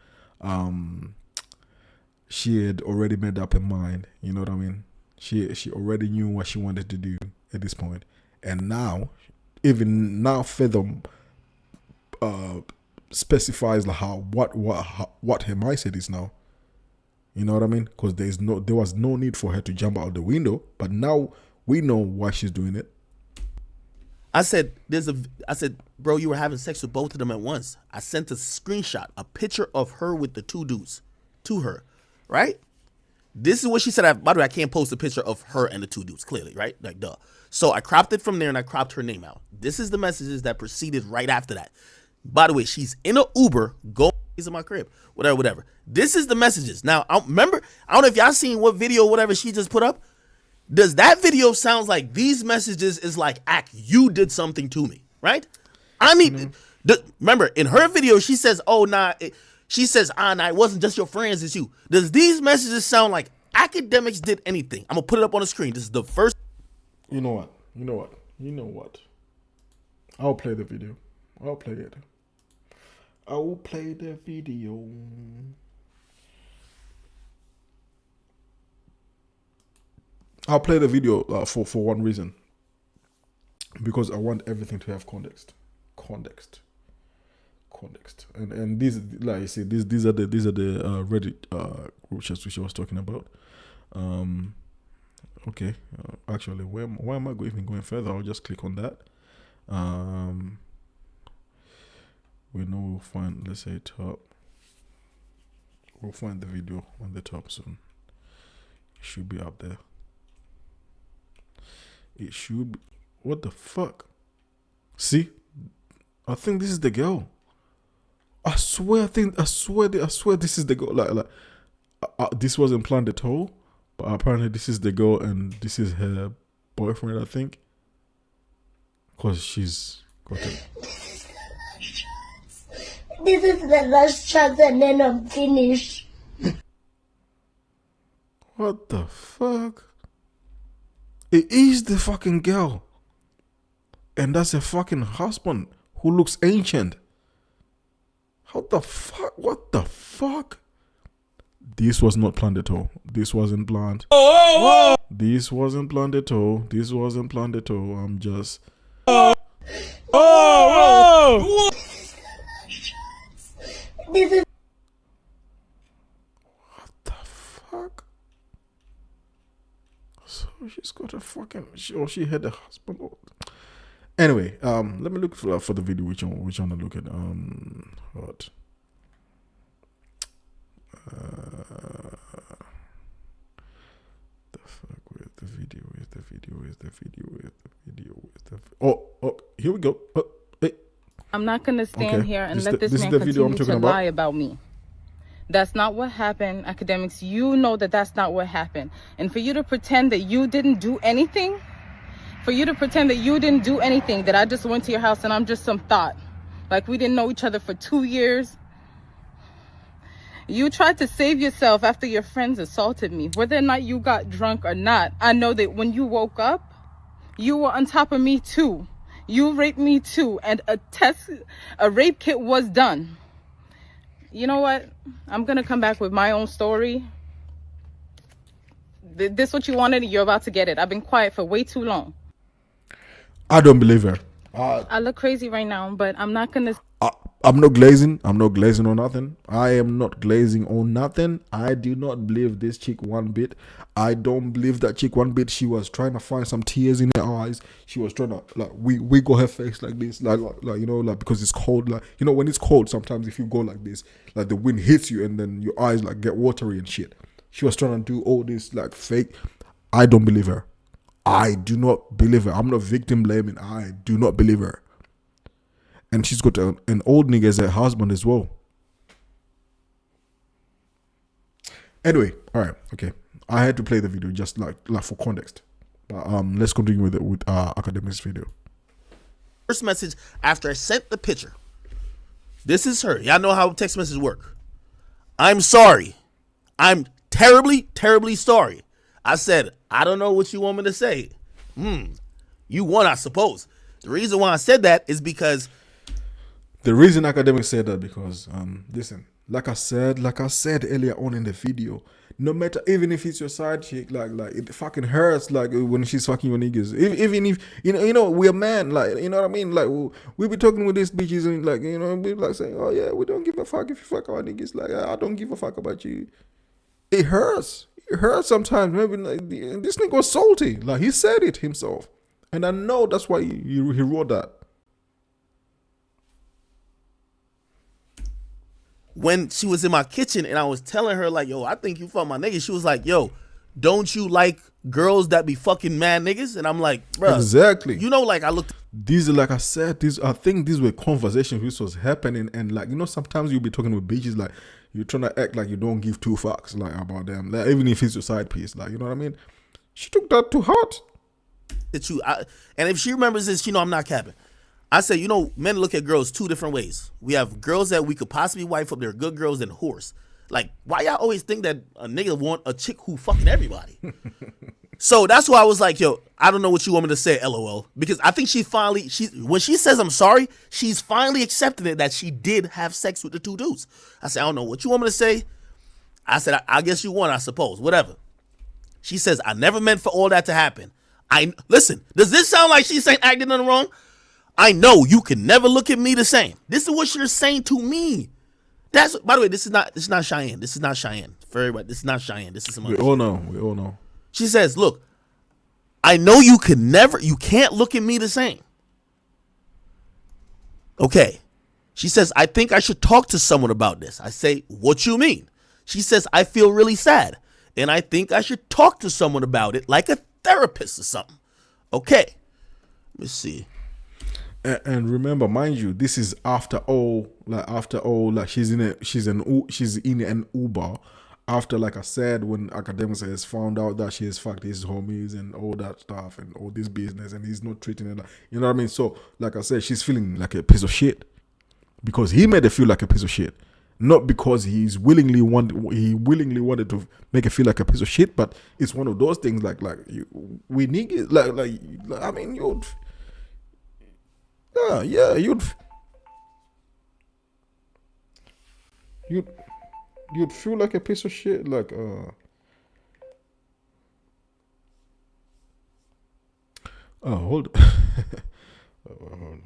She had already made up her mind. You know what I mean? She already knew what she wanted to do at this point, and now, even now, further specifies like what her mindset is now. You know what I mean? Because there was no need for her to jump out the window, but now we know why she's doing it. I said, bro, you were having sex with both of them at once. I sent a screenshot, a picture of her with the two dudes to her, right? This is what she said. By the way, I can't post a picture of her and the two dudes, clearly, right? Like, duh. So I cropped it from there and I cropped her name out. This is the messages that proceeded right after that. By the way, she's in an Uber going to my crib, whatever. This is the messages. Now, I don't know if y'all seen what video, whatever she just put up. Does that video sounds like these messages is like, you did something to me, right? I need, remember, in her video, she says, oh, nah, nah, it wasn't just your friends, it's you. Does these messages sound like Akademiks did anything? I'm going to put it up on the screen. This is the first. You know what? I'll play the video. I'll play it. I will play the video. I'll play the video for one reason. Because I want everything to have context. And these, like I said, these are the Reddit group chats which I was talking about. Okay. Actually, why am I even going further? I'll just click on that. We know we'll find, let's say, top. We'll find the video on the top soon. It should be up there. It should be. What the fuck? See? I think this is the girl. I swear this is the girl. Like this wasn't planned at all. But apparently this is the girl and this is her boyfriend, I think. Because she's got it. This is the last chance and then I'm finished. What the fuck? It is the fucking girl. And that's her fucking husband who looks ancient. How the fuck? What the fuck? This was not planned at all. This wasn't planned. This wasn't planned at all. I'm just... This is What the fuck? So she's got a fucking... She had a husband. Anyway, let me look for the video which one to look at. What? The fuck? Where's the video? Oh, here we go. Hey. I'm not going to stand here and let this man the video continue to lie about me. That's not what happened, Akademiks. You know that that's not what happened. And for you to pretend that you didn't do anything, that I just went to your house and I'm just some thought, like we didn't know each other for 2 years. You tried to save yourself after your friends assaulted me. Whether or not you got drunk or not, I know that when you woke up, you were on top of me too. You raped me too, and a rape kit was done. You know what? I'm gonna come back with my own story. This what you wanted, you're about to get it. I've been quiet for way too long. I don't believe her. I look crazy right now, but I'm not gonna... I'm not glazing. I'm not glazing on nothing. I am not glazing on nothing. I do not believe this chick one bit. I don't believe that chick one bit. She was trying to find some tears in her eyes. She was trying to like wiggle her face like this, like you know, like because it's cold. Like, you know, when it's cold, sometimes if you go like this, like the wind hits you and then your eyes like get watery and shit. She was trying to do all this like fake. I don't believe her. I do not believe her. I'm not victim blaming. I do not believe her. and she's got an old nigga as a husband as well. Anyway, all right, okay. I had to play the video just like for context. But let's continue with Akademiks video. First message after I sent the picture. This is her. Y'all know how text messages work. I'm sorry. I'm terribly, terribly sorry. I said, I don't know what you want me to say. You won, I suppose. The reason why I said that is because the reason Akademiks said that because listen, like I said earlier on in the video, no matter, even if it's your side chick, like it fucking hurts, like when she's fucking your niggas. Even if you know we're man, like, you know what I mean, like we be talking with these bitches and like, you know, we like saying, oh yeah, we don't give a fuck if you fuck our niggas. Like, I don't give a fuck about you. It hurts. It hurts sometimes. Maybe like, this nigga was salty. Like, he said it himself, and I know that's why he wrote that. When she was in my kitchen and I was telling her like, yo, I think you fuck my niggas. She was like, yo, don't you like girls that be fucking mad niggas? And I'm like, bro, exactly. You know, like I looked. These are, like I said, I think these were conversations which was happening, and like, you know, sometimes you'll be talking with bitches like you're trying to act like you don't give two fucks like about them, like, even if it's your side piece, like, you know what I mean. She took that to heart. It's you, and if she remembers this, she know I'm not capping. I said, you know, men look at girls two different ways. We have girls that we could possibly wife up. They're good girls and whores. Like, why y'all always think that a nigga want a chick who fucking everybody? So that's why I was like, yo, I don't know what you want me to say, LOL. Because I think when she says I'm sorry, she's finally accepting it that she did have sex with the two dudes. I said, I don't know what you want me to say. I said, I guess you won, I suppose. Whatever. She says, I never meant for all that to happen. Listen, does this sound like she's saying acting on the wrong? I know you can never look at me the same. This is what you're saying to me. That's, by the way, this is not Cheyenne. This is not Cheyenne. For everybody, this is not Cheyenne. This is some other. We all know. She says, look, I know you can't look at me the same. Okay. She says, I think I should talk to someone about this. I say, what you mean? She says, I feel really sad, and I think I should talk to someone about it, like a therapist or something. Okay. Let me see. And remember, mind you, this is after all, like she's in an Uber. After, like I said, when Akademiks has found out that she has fucked his homies and all that stuff and all this business, and he's not treating her, you know what I mean? So, like I said, she's feeling like a piece of shit because he made her feel like a piece of shit, not because he willingly wanted to make her feel like a piece of shit. But it's one of those things we need it, like I mean, you'd feel like a piece of shit, like hold on.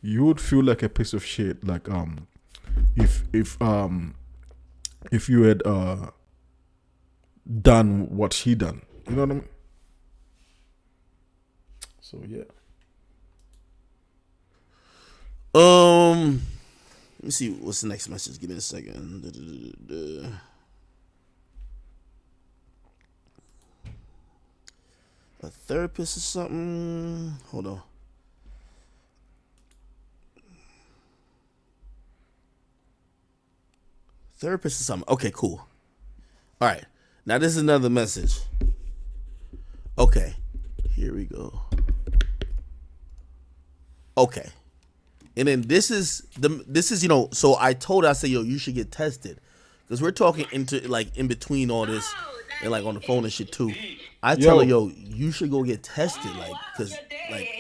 You would feel like a piece of shit, like if you had done what she done. You know what I mean? So yeah. Let me see what's the next message. Give me a second. A therapist or something. Hold on. Therapist or something. Okay, cool. All right. Now this is another message. Okay. Here we go. Okay. And then this is so I told her, I said, yo, you should get tested. Because we're talking in between all this and like on the phone and shit too. I tell her, yo, you should go get tested, because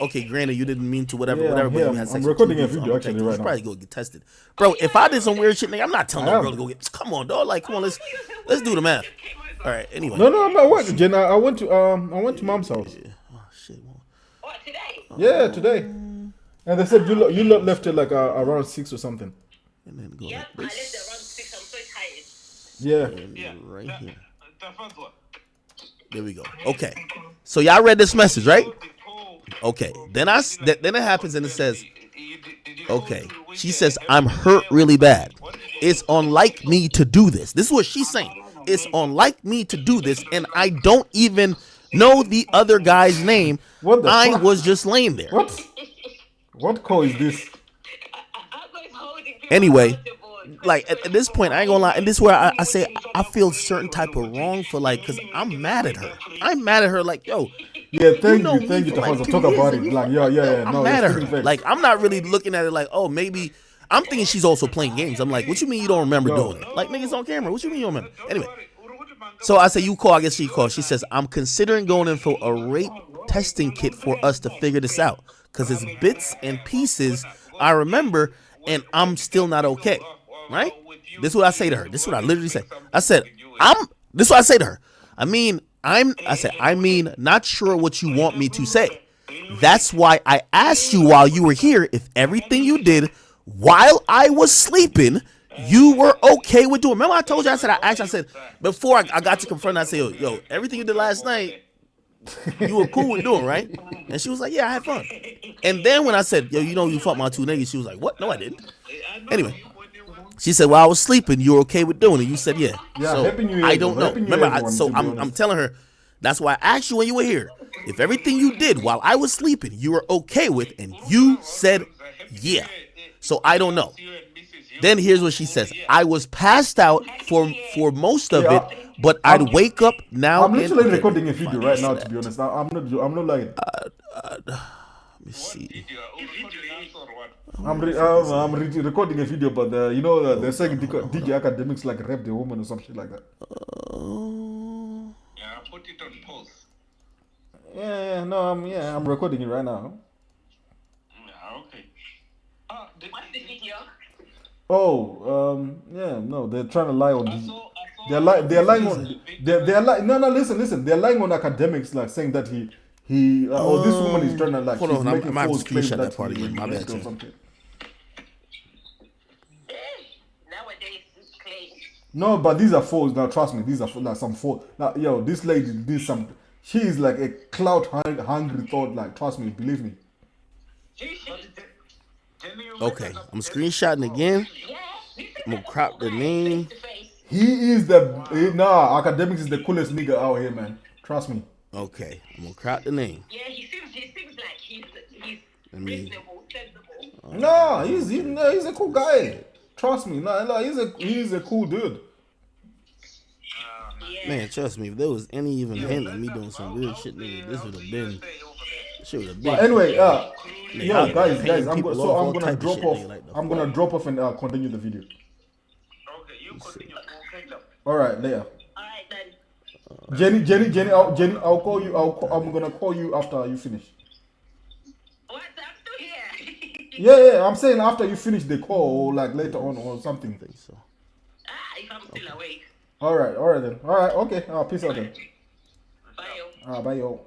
okay, granted you didn't mean to, whatever, but you had sex. I'm recording a video actually right now. You should probably go get tested, bro. If I did some weird shit, nigga, I'm not telling no girl to go get. Come on, dog. Like, come on, let's do the math. All right. Anyway. No, I'm not working, Jen. I went to mom's house. Yeah. Oh shit. What, today? Yeah, today. And they said you lot left it like around 6 or something. And then go Yeah, like I left this. it around 6. I'm so tired. Yeah. Right here. There we go. Okay. So y'all read this message, right? Okay. Then it happens and it says, okay. She says, I'm hurt really bad. It's unlike me to do this. This is what she's saying. it's unlike me to do this, and I don't even know the other guy's name. What the I fuck? was just laying there. What call is this? Anyway, like at this point, I ain't gonna lie, and this is where I say I feel certain type of wrong for like, cause I'm mad at her. I'm mad at her, like, yo. Yeah, thank know you, me thank you for to like 2 talk years about and it. you Like, yeah. I'm No, mad it's at her. pretty Like, I'm not really looking at it like, oh, maybe I'm thinking she's also playing games. I'm like, what you mean you don't remember doing it? Like, niggas on camera. What you mean you don't remember? Anyway, so I say you call. I guess she called. She says I'm considering going in for a rape testing kit for us to figure this out because it's bits and pieces I remember, and I'm still not okay. Right? This is what I say to her. This is what I literally say. I said This is what I say to her. I mean, not sure what you want me to say. That's why I asked you while you were here if everything you did while I was sleeping, you were okay with doing. Remember I told you, I said, before I got to confront her, I said, yo, everything you did last night, you were cool with doing, right? And she was like, yeah, I had fun. And then when I said, yo, you fucked my 2 niggas, she was like, what? No, I didn't. Anyway, she said, well, I was sleeping. You were okay with doing it. You said, yeah. So Happy New Year, I don't know. Happy New Remember, Year, everyone, I'm telling her, that's why I asked you when you were here. If everything you did while I was sleeping, you were okay with, and you said, yeah. So I don't know. Then here's what she says. I was passed out for most of it, but I'd wake up now. I'm literally recording a video right now, to be honest. I'm not lying. Let me see. I'm recording a video, but they're saying DJ Akademiks like raped a woman or some shit like that. Yeah, put it on pause. I'm recording it right now. Yeah, okay. What's the video? They're trying to lie on DJ. They're lying on. They're lying. No, listen. They're lying on Akademiks, like saying that this woman is trying to like. Hold on, I might have to screenshot that part again. My bad, or something. Nowadays, it's claims. No, but these are false. Now, trust me, these are like some false. Now, this lady did some. She is like a clout hungry thought. Like, trust me, believe me. Okay, I'm screenshotting again. I'm gonna crop the name. He is Akademiks is the coolest nigga out here, man. Trust me. Okay, I'm gonna crop the name. Yeah, he seems like he's reasonable, sensible. No, he's a cool guy. Trust me. No, he's a cool dude. Man, trust me, if there was any even hint of me doing some weird shit, nigga, this would have been. Shit would have been. But anyway, nigga, guys, I'm people gonna all drop type of shit, off. nigga, like the I'm fuck? gonna drop off and continue the video. Okay, you continue. We'll catch up. All right, later. All right, then. Jenny, I'll call you. I'm gonna call you after you finish. What? I'm still here. Yeah. I'm saying after you finish the call, or like later on or something. I think so. If I'm still awake. All right then. All right, okay. Peace out then. Bye, yo. Bye, yo.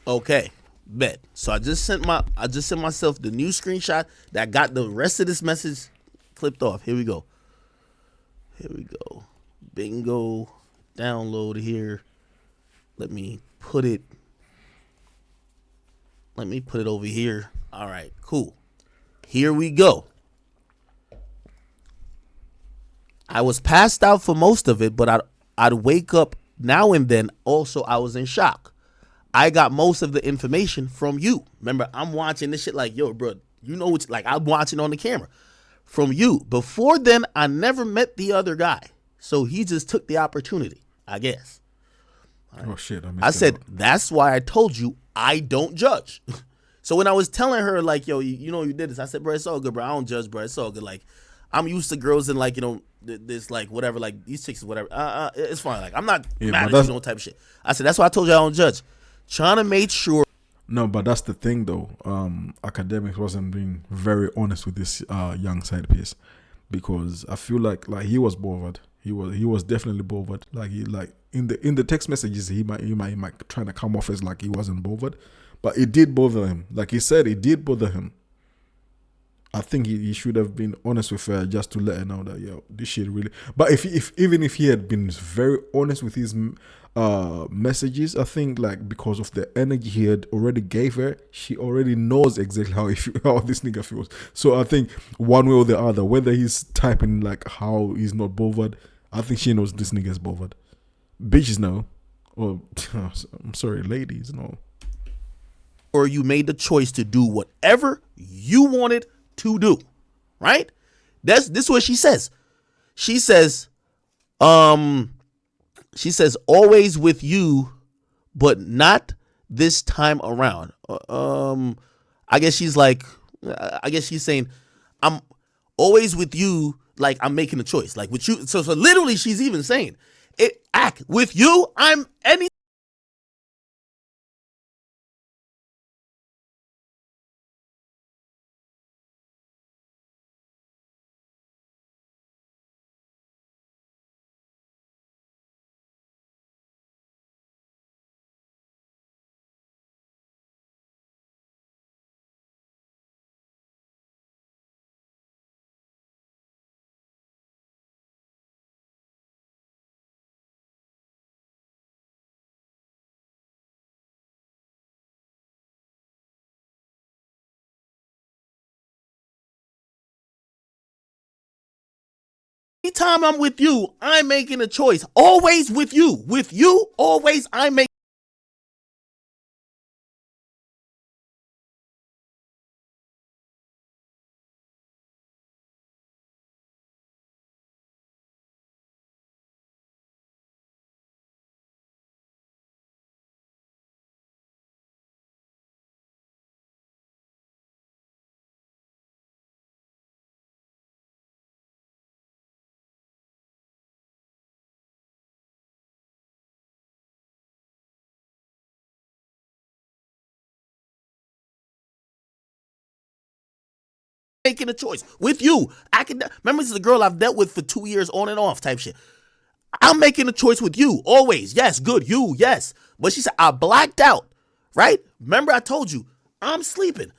Okay, bet. So I just sent myself the new screenshot that got the rest of this message clipped off. Here we go. Bingo. Download here. Let me put it over here. All right, cool. Here we go. I was passed out for most of it, but I'd wake up now and then. Also, I was in shock. I got most of the information from you. Remember, I'm watching this shit like, yo, bro, you know what's like, I'm watching on the camera from you. Before then, I never met the other guy. So he just took the opportunity, I guess. Oh, shit. I said, that's why I told you I don't judge. So when I was telling her, like, yo, you know you did this, I said, bro, it's all good, bro. I don't judge, bro. It's all good. Like, I'm used to girls and, like, this, like, whatever, like, these chicks or whatever. It's fine. Like, I'm not mad at you, no type of shit. I said, that's why I told you I don't judge. Trying to make sure. No, but that's the thing, though. Academics wasn't being very honest with this young side piece, because I feel like he was bothered. He was definitely bothered. Like in the text messages, he might trying to come off as like he wasn't bothered, but it did bother him. Like he said, it did bother him. I think he should have been honest with her just to let her know that, yo, this shit really. But even if he had been very honest with his messages, I think like because of the energy he had already gave her, she already knows exactly how this nigga feels. So I think one way or the other, whether he's typing like how he's not bothered, I think she knows this nigga's bothered. Bitches know, or I'm sorry, ladies know. Or you made the choice to do whatever you wanted to do, right? This is what she says. She says, always with you, but not this time around. I guess she's saying, I'm always with you, like I'm making a choice, like with you. So literally, she's even saying, with you, I'm any. Anytime I'm with you, I'm making a choice. Always with you. With you, always I'm making. Making a choice with you. Remember, this is a girl I've dealt with for 2 years on and off type shit. I'm making a choice with you always. Yes, good. You, yes. But she said, I blacked out, right? Remember I told you, I'm sleeping.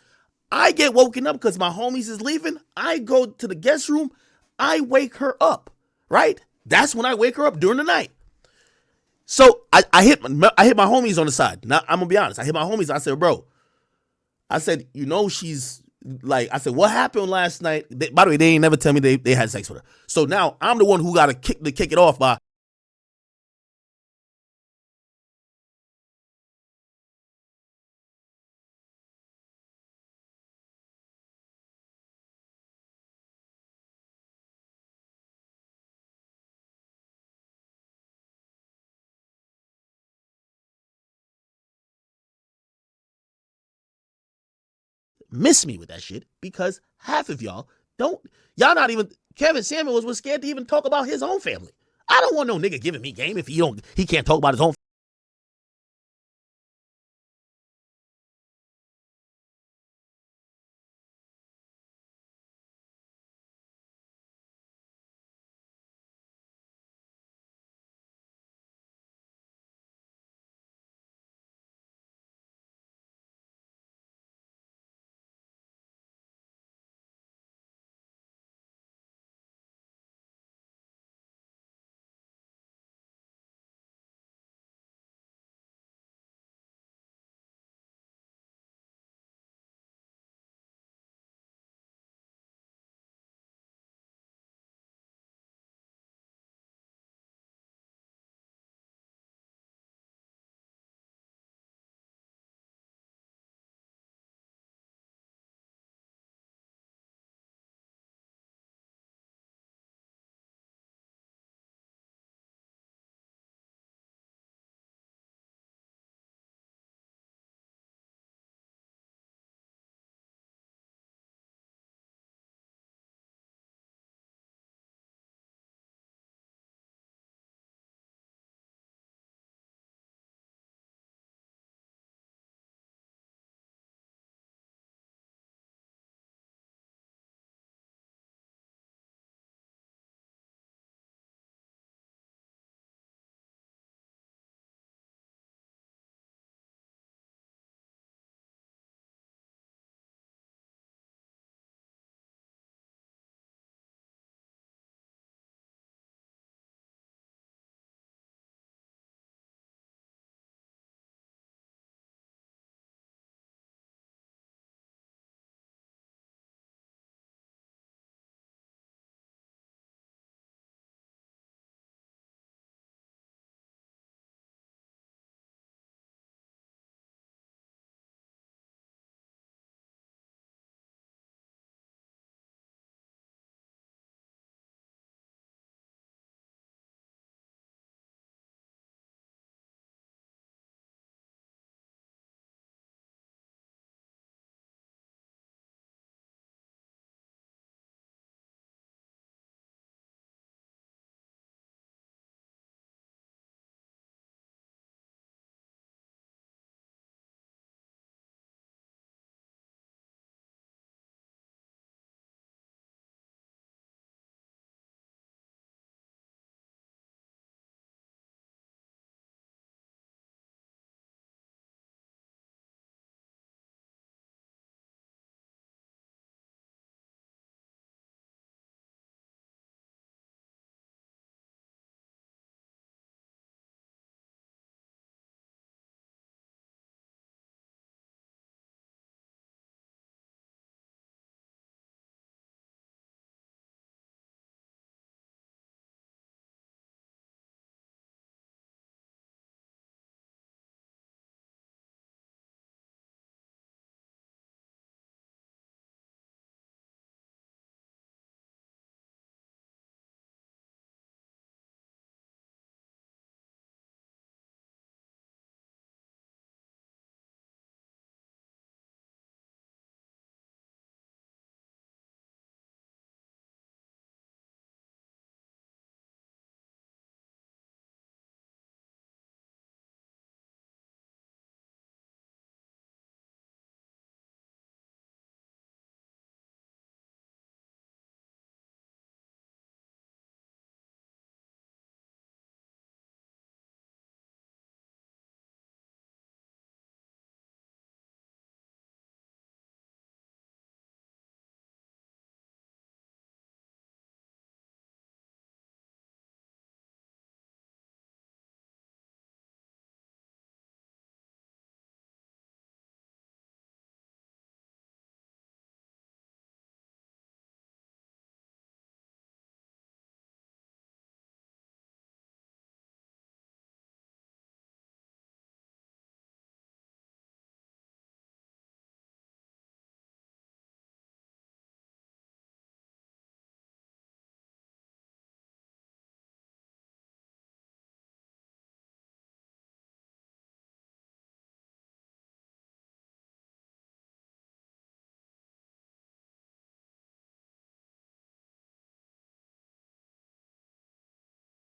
I get woken up because my homies is leaving. I go to the guest room. I wake her up, right? That's when I wake her up during the night. So I hit my homies on the side. Now, I'm going to be honest. I hit my homies. I said, bro, she's like, I said, what happened last night? By the way, they ain't never tell me they had sex with her. So now I'm the one who got to kick it off by. Miss me with that shit because half of y'all not even. Kevin Samuels was scared to even talk about his own family. I don't want no nigga giving me game if he can't talk about his own